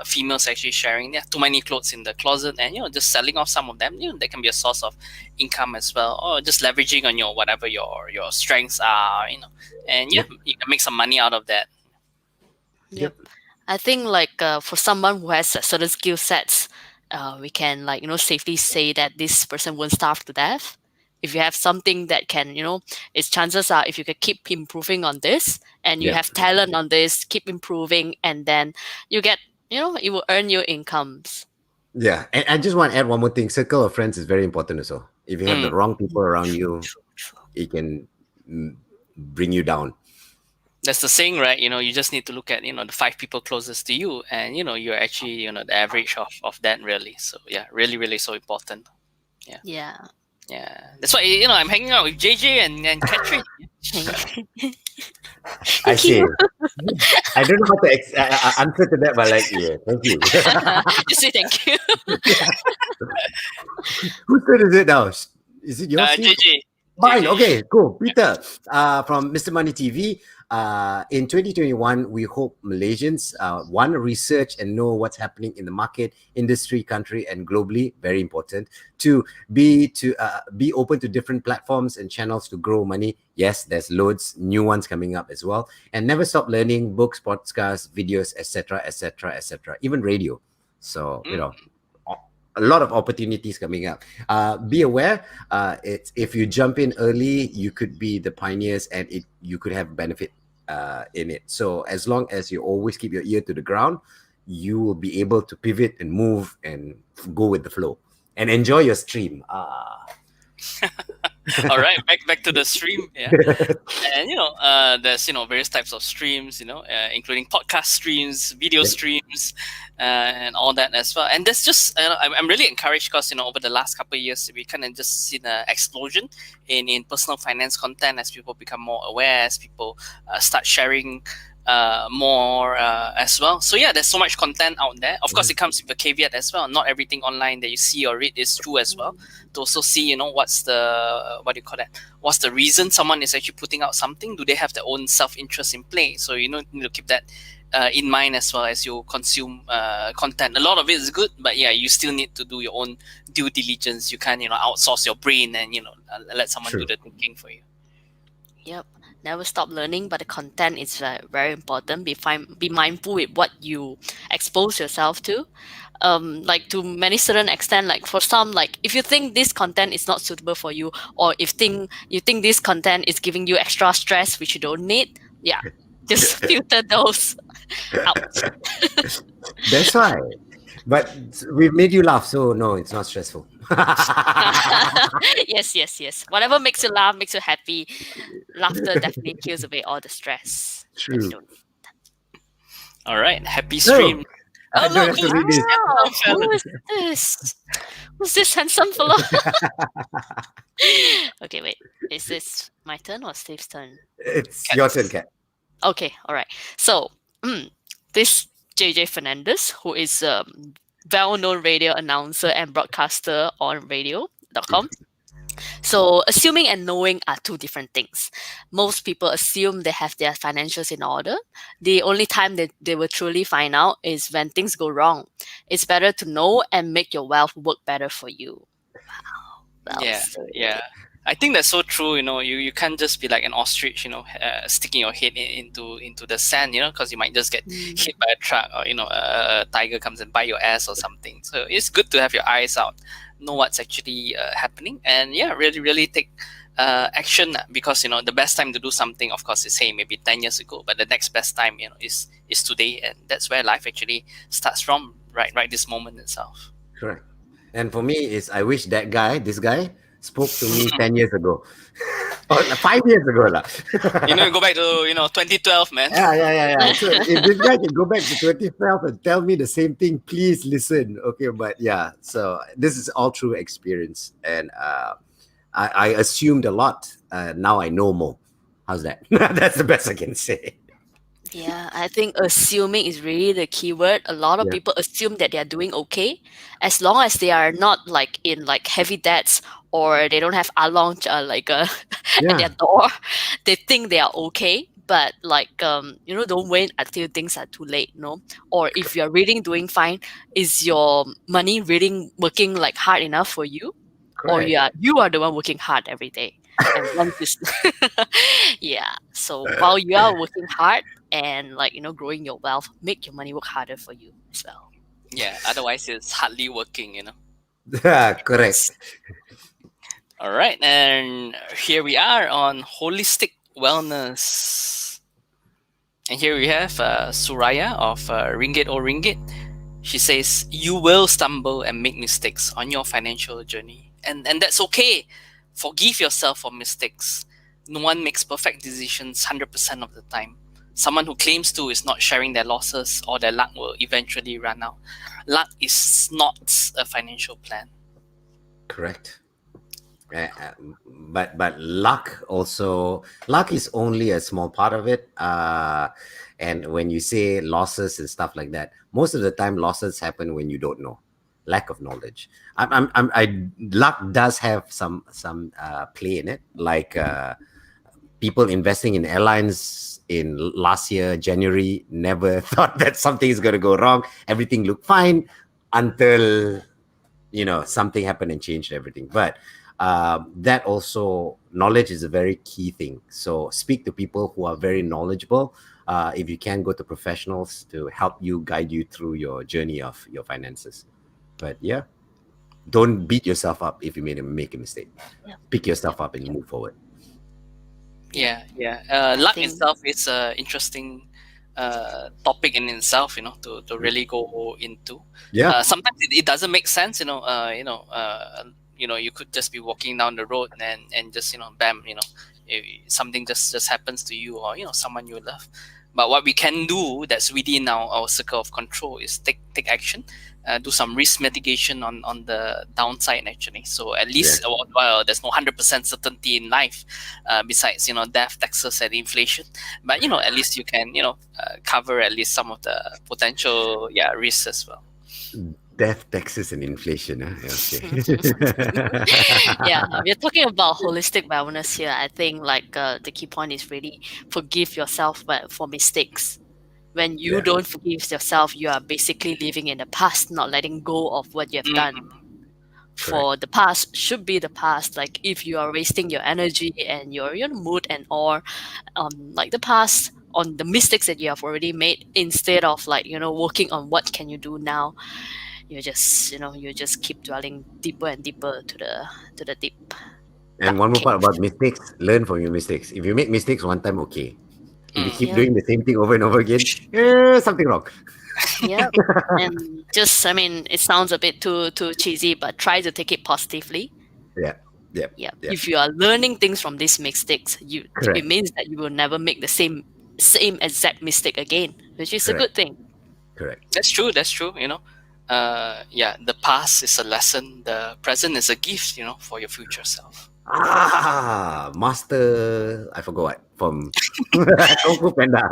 females actually sharing too many clothes in the closet and just selling off some of them. That can be a source of income as well, or just leveraging on your whatever your strengths are. And you can make some money out of that. Yep. I think like for someone who has certain skill sets, we can safely say that this person won't starve to death. If you have something that can, its chances are if you can keep improving on this and you have talent on this, keep improving, and then you get, it will earn your incomes. Yeah, and I just want to add one more thing. Circle of friends is very important as well. If you have the wrong people around you, it can bring you down. That's the saying, right? You just need to look at, the 5 people closest to you, and you're actually, the average of that, really. So yeah, really, really so important. Yeah. That's why I'm hanging out with JJ and Catherine. I see. I don't know how to answer to that, but like, yeah, thank you. Just say thank you. Whose turn is it now? Is it yours? Steve? JJ. Mine. JJ. Okay, cool. Peter, from Mr. Money TV. In 2021, we hope Malaysians want to research and know what's happening in the market, industry, country, and globally. Very important. To be open to different platforms and channels to grow money. Yes, there's loads new ones coming up as well. And never stop learning books, podcasts, videos, etc., etc., etc. Even radio. So a lot of opportunities coming up. Be aware, it's if you jump in early, you could be the pioneers and you could have benefit in it. So as long as you always keep your ear to the ground, you will be able to pivot and move and go with the flow and enjoy your stream. All right, back to the stream. Yeah, and there's various types of streams. Including podcast streams, video streams, and all that as well. And that's just I'm really encouraged because over the last couple of years we kind of just seen an explosion in personal finance content as people become more aware, as people start sharing more as well. So yeah, there's so much content out there. Of course, it comes with a caveat as well. Not everything online that you see or read is true as well. To also see, what's the what's the reason someone is actually putting out something. Do they have their own self-interest in play? So you need to keep that in mind as well as you consume content. A lot of it is good, but yeah, you still need to do your own due diligence. You can't outsource your brain and let someone do the thinking for you. Yep. Never stop learning, but the content is very important. Be mindful with what you expose yourself to. Like to many certain extent, like for some, like if you think this content is not suitable for you, or if you think this content is giving you extra stress which you don't need, yeah, just filter those out. That's why. But we've made you laugh, so no, it's not stressful. Yes. Whatever makes you laugh, makes you happy. Laughter definitely kills away all the stress. True. All right, happy stream. I don't have to read this. Who is this? Who's this handsome fellow? Okay, wait. Is this my turn or Steve's turn? It's your turn, Kat. Okay, all right. So, this JJ Fernandez, who is a well-known radio announcer and broadcaster on radio.com. So, assuming and knowing are two different things. Most people assume they have their financials in order. The only time that they will truly find out is when things go wrong. It's better to know and make your wealth work better for you. Wow. Yeah. I think that's so true. You can't just be like an ostrich, sticking your head into the sand, because you might just get hit by a truck, or a tiger comes and bite your ass or something. So it's good to have your eyes out, know what's actually happening, and yeah, really, really take action, because the best time to do something, of course, is maybe 10 years ago, but the next best time, is today, and that's where life actually starts from, right this moment itself. Correct. And for me, is I wish this guy spoke to me 10 years ago. Or 5 years ago. Go back to 2012, man. Yeah. So if this guy can go back to 2012 and tell me the same thing, please listen. Okay, but yeah, so this is all true experience. And I assumed a lot. Now I know more. How's that? That's the best I can say. Yeah, I think assuming is really the key word. A lot of people assume that they are doing okay, as long as they are not like in like heavy debts, or they don't have along at their door. They think they are okay, but don't wait until things are too late, Or if you're really doing fine, is your money really working like hard enough for you? Correct. Or you are the one working hard every day. And once so while you are working hard and growing your wealth, make your money work harder for you as well. Yeah, otherwise it's hardly working, Correct. All right, and here we are on holistic wellness, and here we have Suraya of Ringgit or Ringgit. She says, you will stumble and make mistakes on your financial journey, and that's okay. Forgive yourself for mistakes. No one makes perfect decisions 100% of the time. Someone who claims to is not sharing their losses, or their luck will eventually run out. Luck is not a financial plan. Correct. But luck is only a small part of it. And when you say losses and stuff like that, most of the time losses happen when you don't know, lack of knowledge. Luck does have some play in it, like people investing in airlines in last year January never thought that something is going to go wrong. Everything looked fine until something happened and changed everything. But that also, knowledge is a very key thing. So speak to people who are very knowledgeable. If you can, go to professionals to help you, guide you through your journey of your finances. But yeah, don't beat yourself up if you make a mistake. Pick yourself up and move forward. Yeah. Luck itself is an interesting topic in itself, to really go into. Yeah. Sometimes it doesn't make sense, you could just be walking down the road and just bam, something just happens to you, or someone you love. But what we can do that's within our circle of control is take action, do some risk mitigation on the downside, actually. So at least while there's no 100% certainty in life, besides death, taxes, and inflation, but at least you can cover at least some of the potential risks as well. Death, taxes, and inflation. Okay. Yeah, we're talking about holistic wellness here. I think the key point is really forgive yourself for mistakes. When you don't forgive yourself, you are basically living in the past, not letting go of what you have done. For the past should be the past. Like if you are wasting your energy and your mood and or like the past on the mistakes that you have already made, instead of working on what can you do now, you just keep dwelling deeper and deeper to the deep. And one more part about mistakes: learn from your mistakes. If you make mistakes one time, okay. If you keep doing the same thing over and over again, something wrong. Yeah, and just it sounds a bit too cheesy, but try to take it positively. Yeah. If you are learning things from these mistakes, it means that you will never make the same exact mistake again, which is a good thing. Correct. That's true. The past is a lesson. The present is a gift, for your future self. Master, I forgot what, from Kung Fu Panda.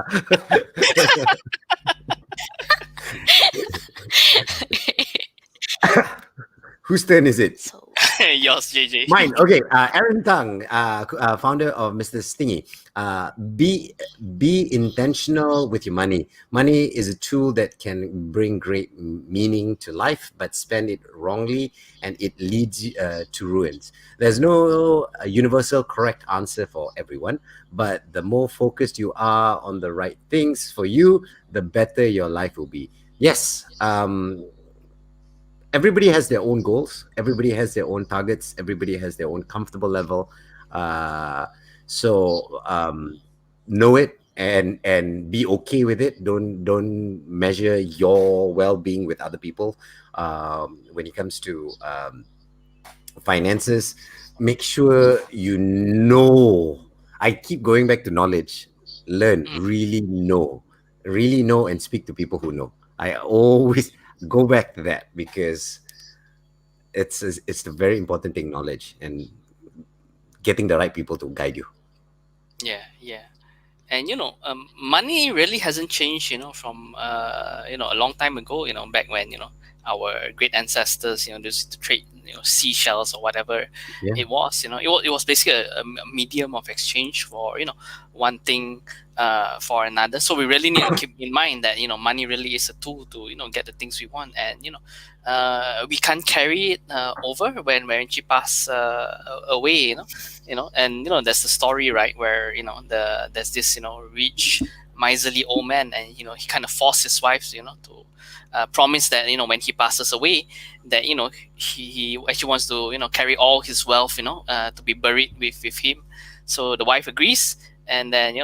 Whose turn is it? Yours, JJ. Mine. Okay. Aaron Tang, founder of Mr. Stingy. Be intentional with your money. Money is a tool that can bring great meaning to life, but spend it wrongly and it leads to ruins. There's no universal correct answer for everyone, but the more focused you are on the right things for you, the better your life will be. Yes. Everybody has their own goals. Everybody has their own targets. Everybody has their own comfortable level. So know it and be okay with it. Don't measure your well-being with other people. When it comes to finances, make sure you know. I keep going back to knowledge. Learn, really know, and speak to people who know. I always go back to that because it's the very important thing, knowledge and getting the right people to guide you. Yeah. And money really hasn't changed, from a long time ago, back when our great ancestors used to trade seashells or whatever it was. It was basically a medium of exchange for one thing for another. So we really need to keep in mind that money really is a tool to get the things we want, and we can't carry it over when she passed away. And there's the story, right, where there's this rich miserly old man, and he kind of forced his wife to promise that when he passes away, that he actually wants to carry all his wealth to be buried with him. So the wife agrees, and then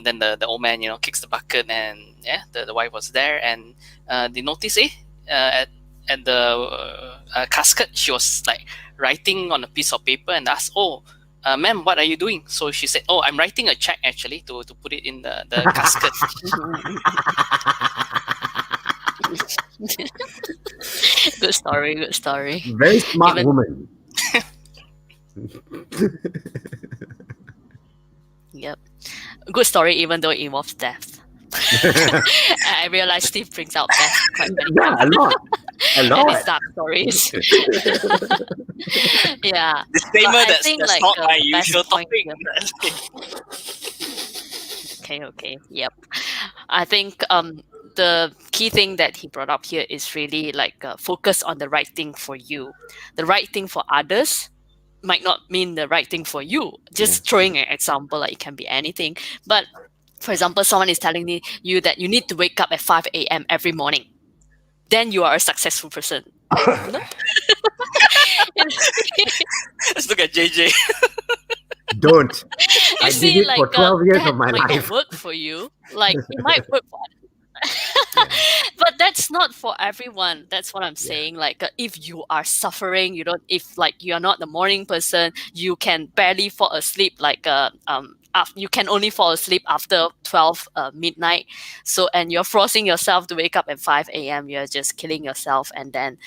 then the old man kicks the bucket, and the wife was there, and they notice at the casket she was like writing on a piece of paper, and asked, ma'am, what are you doing? So she said, I'm writing a check actually to put it in the casket. Good story. Very smart woman. Yep. Good story, even though it involves death. I realized Steve brings out death quite many Yeah, a lot. A and lot. his dark stories. Yeah. But Disclaimer, I that's think that's like not my the best usual point topic. here. Okay. Yep. I think the key thing that he brought up here is really like focus on the right thing for you. The right thing for others might not mean the right thing for you. Just throwing an example, like it can be anything. But for example, someone is telling you that you need to wake up at 5 a.m. every morning. Then you are a successful person. Nope. Let's look at JJ. Don't. I You did see, it like for 12 years that of my might life. not work for you. Like it might work for but that's not for everyone. That's what I'm saying. Like if you are suffering, if like you are not the morning person, you can barely fall asleep. Like you can only fall asleep after 12 midnight. So and you're forcing yourself to wake up at 5 a.m. You're just killing yourself. And then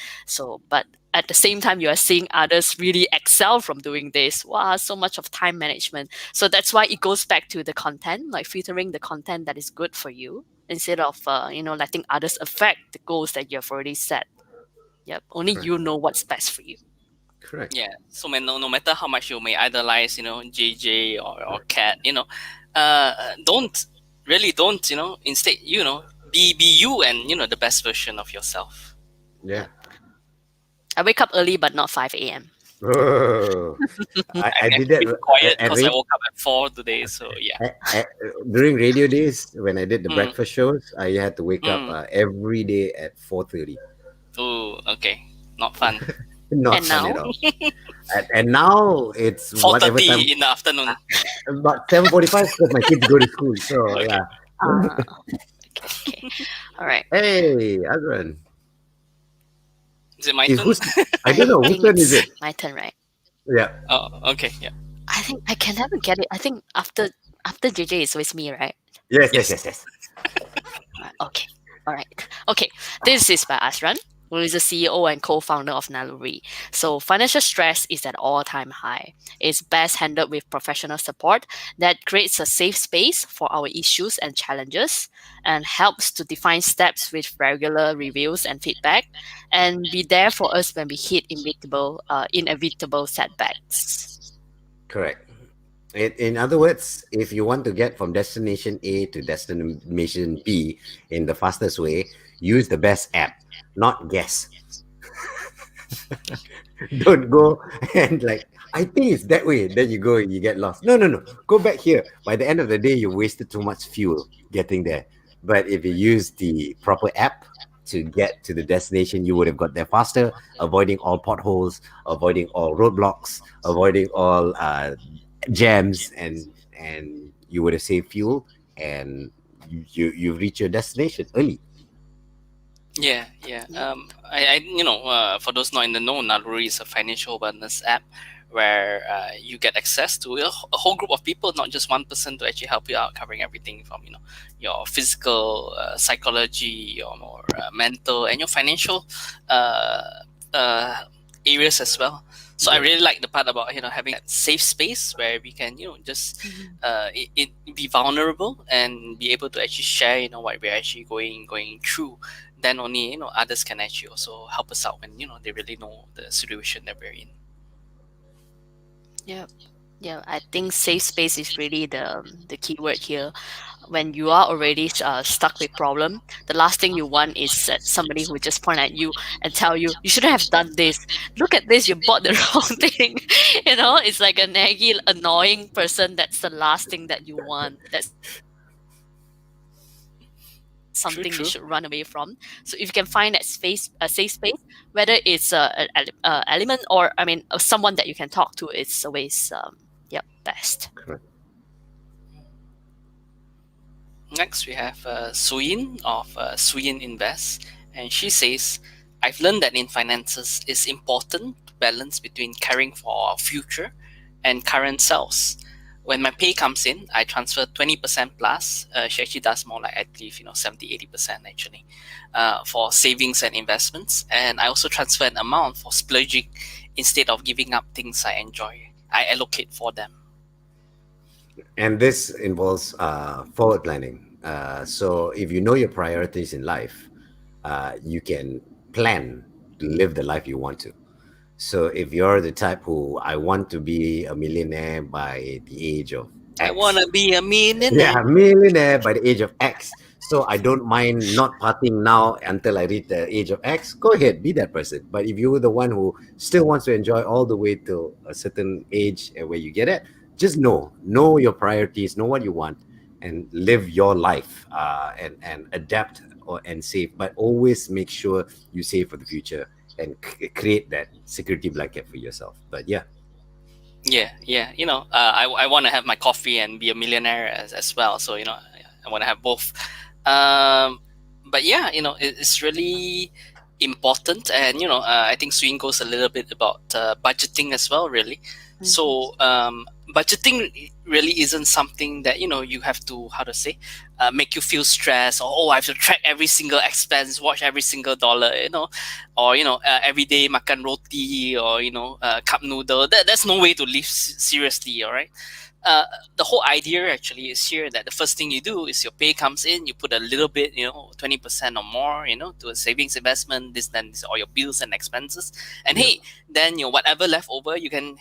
but at the same time, you are seeing others really excel from doing this. Wow, so much of time management. So that's why it goes back to the content, like filtering the content that is good for you instead of letting others affect the goals that you have already set. Yep, only Correct. you know what's best for you. Correct. Yeah. So no matter how much you may idolize, JJ or Cat, don't instead, be you and the best version of yourself. Yeah. I wake up early, but not 5 a.m. Oh, I did that Keep quiet at, because I woke up at 4 today. So yeah. during radio days when I did the Mm. breakfast shows. I had to wake up Mm. every day at 4:30. Oh, okay. Not fun. Not And fun at now? all. And now it's whatever 4:30 time. in the afternoon. About 7:45 because my kids go to school. So Okay. yeah. Okay. All right. Hey, Azran. Is it my Is turn? who's, I don't know I whose think turn is it's it. my turn, right? Yeah. Oh, okay. Yeah. I think I can never get it. I think after JJ is always me, right? Yes. Okay. All right. Okay. This is by Azran, who is the CEO and co-founder of Naluri. So financial stress is at all-time high. It's best handled with professional support that creates a safe space for our issues and challenges and helps to define steps with regular reviews and feedback and be there for us when we hit inevitable setbacks. Correct. In other words, if you want to get from destination A to destination B in the fastest way, use the best app, not guess. Don't go and like, I think it's that way. Then you go and you get lost. No. Go back here. By the end of the day, you wasted too much fuel getting there. But if you use the proper app to get to the destination, you would have got there faster, avoiding all potholes, avoiding all roadblocks, avoiding all jams, and you would have saved fuel, and you reach your destination early. Yeah. For those not in the know, Naluri is a financial wellness app where you get access to a whole group of people, not just one person, to actually help you out, covering everything from your physical, psychology, your more mental, and your financial areas as well. So I really like the part about having that safe space where we can just be vulnerable and be able to actually share what we're actually going through. Then only others can actually also help us out when they really know the situation that we're in. Yeah, I think safe space is really the key word here. When you are already stuck with problem, the last thing you want is somebody who just point at you and tell you shouldn't have done this. Look at this, you bought the wrong thing. It's like a naggy, annoying person. That's the last thing that you want. That's something True. you should run away from. So if you can find that space, a safe space, whether it's an element or someone that you can talk to, it's always best. Correct. Next, we have Suyin of suyinvests, and she says, "I've learned that in finances, it's important to balance between caring for our future and current selves. When my pay comes in, I transfer 20% plus. She actually does more like, I believe, 70-80% actually, for savings and investments. And I also transfer an amount for splurging instead of giving up things I enjoy. I allocate for them. And this involves forward planning. So if you know your priorities in life, you can plan to live the life you want to. So if you're the type who I want to be a millionaire by the age of I want X, to be a millionaire. yeah, millionaire by the age of X. So I don't mind not partying now until I reach the age of X. Go ahead, be that person. But if you're the one who still wants to enjoy all the way till a certain age and where you get it, just know your priorities, know what you want, and live your life, and adapt and save. But always make sure you save for the future and create that security blanket for yourself. But yeah. Yeah. I want to have my coffee and be a millionaire as well. So I want to have both. But yeah, it's really important, and I think Swing goes a little bit about budgeting as well, really. So budgeting really isn't something that you have to, how to say, make you feel stressed, or I have to track every single expense, watch every single dollar, or every day makan roti, or cup noodle. That's no way to live seriously. All right. The whole idea actually is here that the first thing you do is your pay comes in, you put a little bit, 20% or more, to a savings investment, this, then this, all your bills and expenses. And hey, then whatever left over, you can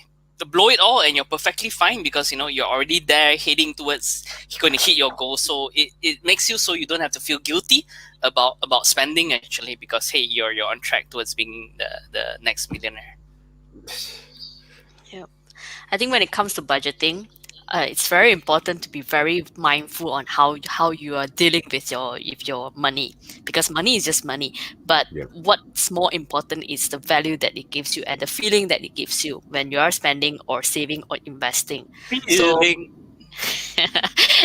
blow it all and you're perfectly fine, because you're already there heading towards going to hit your goal. So it makes you so you don't have to feel guilty about spending, actually, because hey, you're on track towards being the next millionaire. Yeah, I think when it comes to budgeting, it's very important to be very mindful on how you are dealing with your money, because money is just money. But what's more important is the value that it gives you and the feeling that it gives you when you are spending or saving or investing. Feeling.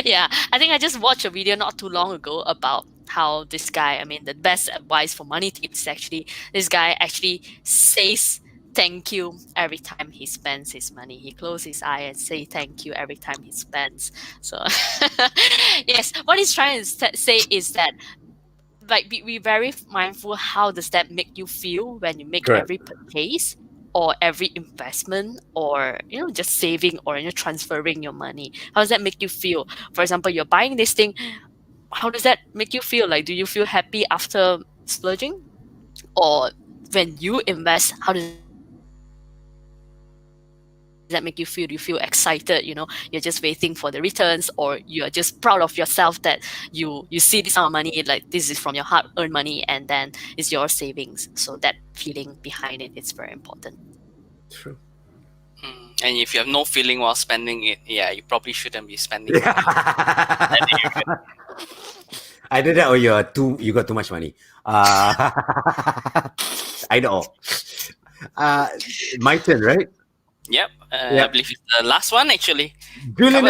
Yeah, I think I just watched a video not too long ago about how this guy, I mean, the best advice for money tips, actually, this guy actually says thank you every time he spends his money. He closes his eye and say thank you every time he spends. So yes, what he's trying to say is that, like, be very mindful. How does that make you feel when you make every purchase or every investment, or just saving, or transferring your money? How does that make you feel? For example, you're buying this thing. How does that make you feel? Like, do you feel happy after splurging? Or when you invest, how does that make you feel? Do you feel excited? You're just waiting for the returns, or you're just proud of yourself that you see this amount of money, like this is from your hard-earned money, and then it's your savings. So that feeling behind it is very important. True. And if you have no feeling while spending it, yeah, you probably shouldn't be spending it. Either that or you got too much money. Either or. My turn, right? Yep. I believe it's the last one, actually. Julian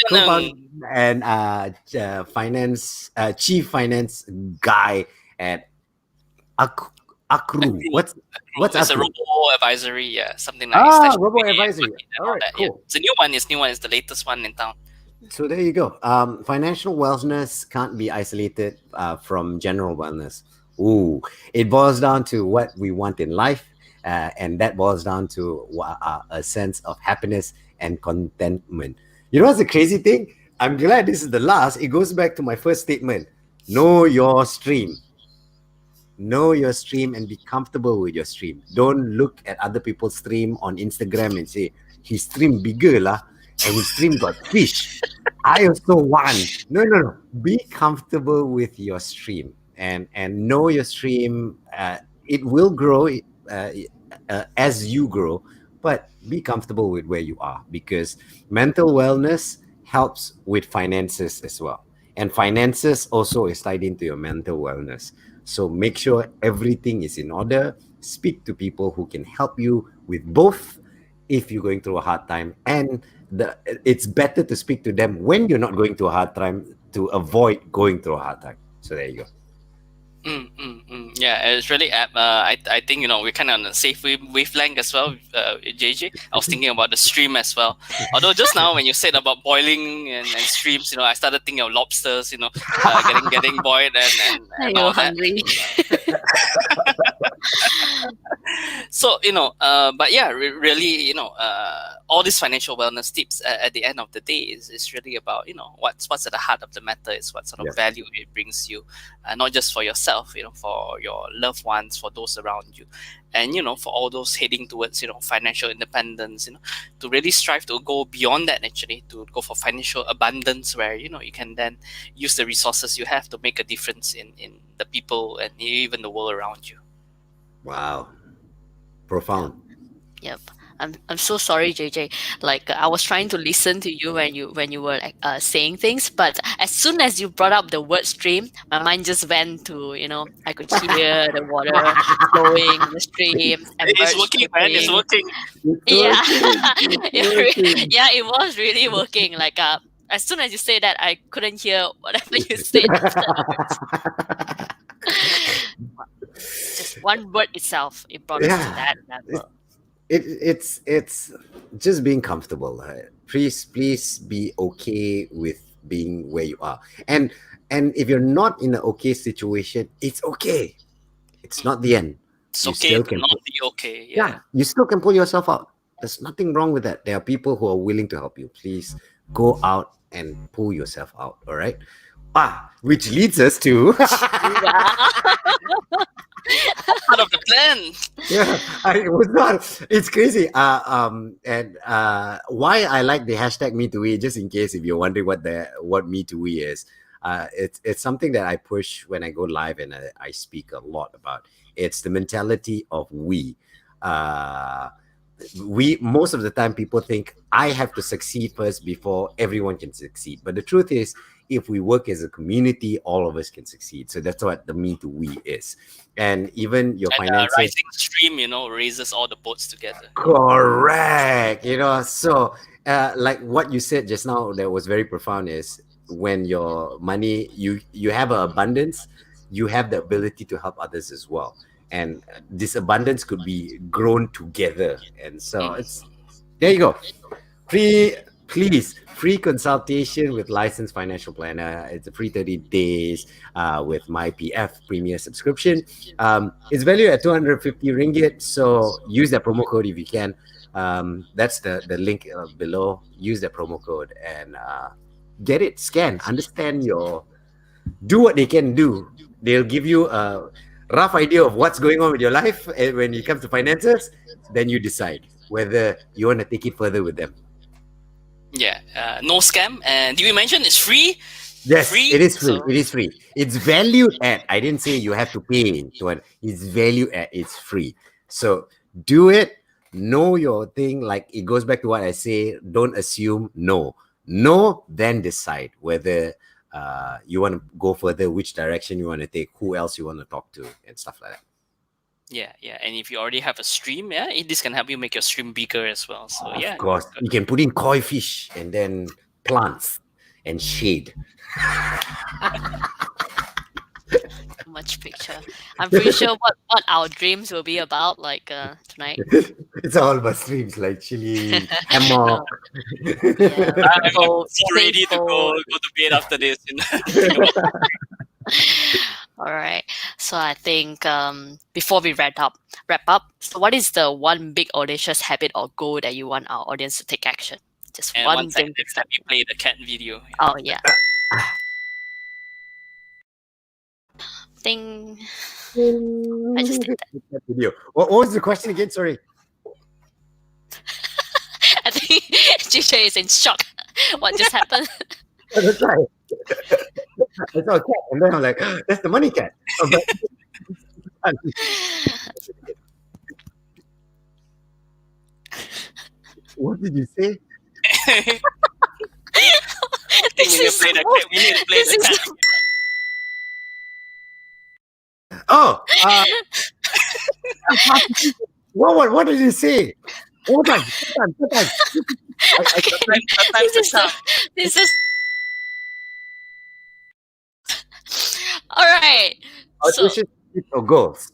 Julian and chief finance guy at Akru. What's it's a Akru? robo advisory, something like Robo advisory. All right, cool. Yeah. It's a new one. It's the latest one in town. So there you go. Financial wellness can't be isolated from general wellness. Ooh, it boils down to what we want in life, and that boils down to a sense of happiness and contentment. You know what's the crazy thing? I'm glad this is the last. It goes back to my first statement. Know your stream. Know your stream and be comfortable with your stream. Don't look at other people's stream on Instagram and say, his stream bigger lah, and his stream got fish. I also want. No. Be comfortable with your stream and know your stream. It will grow as you grow, but be comfortable with where you are, because mental wellness helps with finances as well. And finances also is tied into your mental wellness. So make sure everything is in order. Speak to people who can help you with both if you're going through a hard time. And it's better to speak to them when you're not going through a hard time to avoid going through a hard time. So there you go. Yeah, it's really apt. I think we're kind of on the safe wavelength as well, JJ. I was thinking about the stream as well. Although just now when you said about boiling and streams, I started thinking of lobsters, getting boiled and all You're hungry. So but yeah, really, all these financial wellness tips at the end of the day is really about what's at the heart of the matter is what sort of Yes. value it brings you, not just for yourself, for your loved ones, for those around you, and for all those heading towards financial independence, to really strive to go beyond that, actually to go for financial abundance, where you can then use the resources you have to make a difference in the people and even the world around you. Wow. Profound. Yep. I'm so sorry, JJ. Like I was trying to listen to you when you were like, saying things, but as soon as you brought up the word stream, my mind just went to I could hear the water flowing in the stream and It's birds working, man. It's chirping. working. It's Yeah, working. It's working. yeah, it was really working. Like as soon as you say that, I couldn't hear whatever you said afterwards. Just one word itself, it brought us to Yeah. that level. It's just being comfortable. Please be okay with being where you are. And if you're not in an okay situation, it's okay. It's not the end. It's You okay still to can not be okay. yeah, you still can pull yourself out. There's nothing wrong with that. There are people who are willing to help you. Please go out and pull yourself out. All right. Which leads us to Yeah. Part of the plan. yeah, I was not. It's crazy. And why I like the hashtag Me Too We, just in case if you're wondering what Me Too We is, it's something that I push when I go live and I speak a lot about. It's the mentality of we. We most of the time people think I have to succeed first before everyone can succeed. But the truth is, if we work as a community, all of us can succeed. So that's what the Me to We is. And even your And finances. rising stream, raises all the boats together. Correct. So like what you said just now that was very profound is when your money you have an abundance, you have the ability to help others as well. And this abundance could be grown together. And so it's there you go. Free consultation with licensed financial planner. It's a free 30 days with MyPF premier subscription. It's valued at 250 ringgit. So use that promo code if you can. That's the link below. Use that promo code and get it. Scan. Understand do what they can do. They'll give you a rough idea of what's going on with your life, and when it comes to finances, then you decide whether you want to take it further with them. Yeah, no scam. And did we mention it's free? Yes, Free? it is free. So- It is free. It's valued at. I didn't say you have to pay to it. It's valued at. It's free. So do it. Know your thing. Like it goes back to what I say. Don't assume. No, then decide whether you want to go further, which direction you want to take, who else you want to talk to, and stuff like that. Yeah. And if you already have a stream, this can help you make your stream bigger as well. So yeah, Of course, you can put in koi fish and then plants and shade. Too much picture. I'm pretty sure what our dreams will be about, like tonight. It's all about streams like chili, hammock. Yeah. I'm Boat, so ready to go sailboat. to bed after this. All right. So I think before we wrap up, so what is the one big audacious habit or goal that you want our audience to take action? Just And one one second, thing. next time we play the cat video. Oh yeah. Ding. I just did that. Video. What was the question again? Sorry. I think JJ is in shock. What just happened? That's right. I saw a cat, and then I'm like, "That's the money cat." What did you say? This We need is to play the so- cat. We need to play this the is cat. Oh, what did you say? One time. Sometimes this is so- this is all right. So Audacious habits or goals.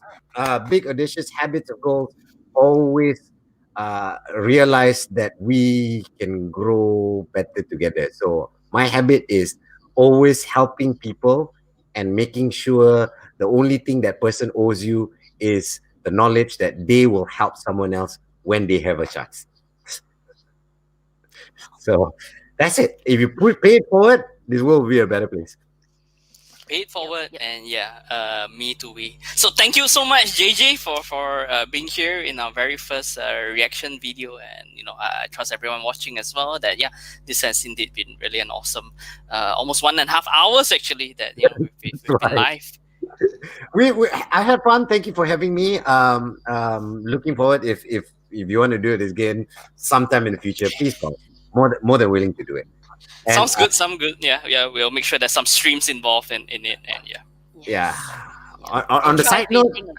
Big audacious habits or goals. Always realize that we can grow better together. So my habit is always helping people and making sure the only thing that person owes you is the knowledge that they will help someone else when they have a chance. So that's it. If you pay it forward, this world will be a better place. Pay it forward, Yep. and me too. We. So thank you so much, JJ, for being here in our very first reaction video, and I trust everyone watching as well that this has indeed been really an awesome, almost 1.5 hours actually that we've been Right. live. I had fun. Thank you for having me. Looking forward if you want to do it again sometime in the future, please call. More than willing to do it. And Sounds good. Sounds good. Yeah. We'll make sure there's some streams involved in it, and yeah. Yes. On the Try side note, creating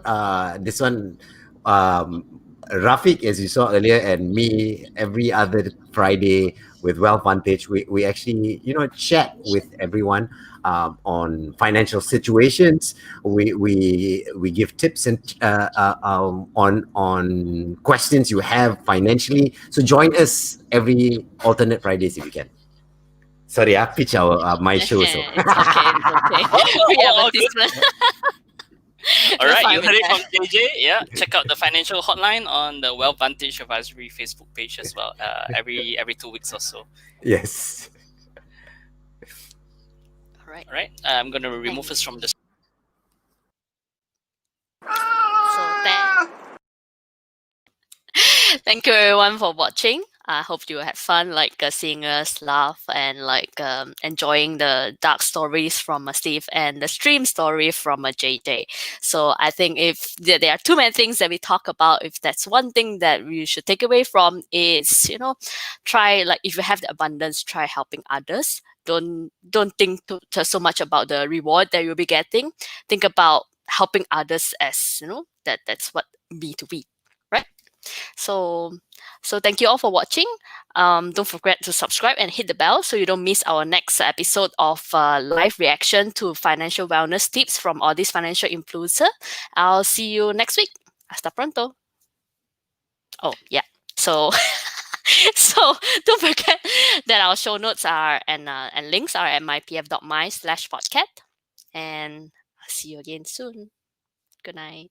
a this one, Rafiq, as you saw earlier, and me every other Friday with Wealth Vantage, we actually chat with everyone on financial situations. We give tips and on questions you have financially. So join us every alternate Fridays if you can. Sorry, I pitch my show. So. It's okay. It's okay. Free advertisement. All We're right, fine you with heard it that. from JJ. Yeah, check out the financial hotline on the Wealth Vantage Advisory Facebook page as well. Every 2 weeks or so. Yes. All right. All right, I'm gonna remove us from the. So thank you everyone for watching. I hope you had fun, seeing us laugh and enjoying the dark stories from Steve and the stream story from JJ. So I think if there are too many things that we talk about, if that's one thing that you should take away from is try, if you have the abundance, try helping others. Don't think so much about the reward that you'll be getting. Think about helping others as that's what B2B, right? So thank you all for watching. Don't forget to subscribe and hit the bell so you don't miss our next episode of live reaction to financial wellness tips from all these financial influencer. I'll see you next week. Hasta pronto. Oh yeah. So so don't forget that our show notes are and links are at mypf.my/podcast. And I'll see you again soon. Good night.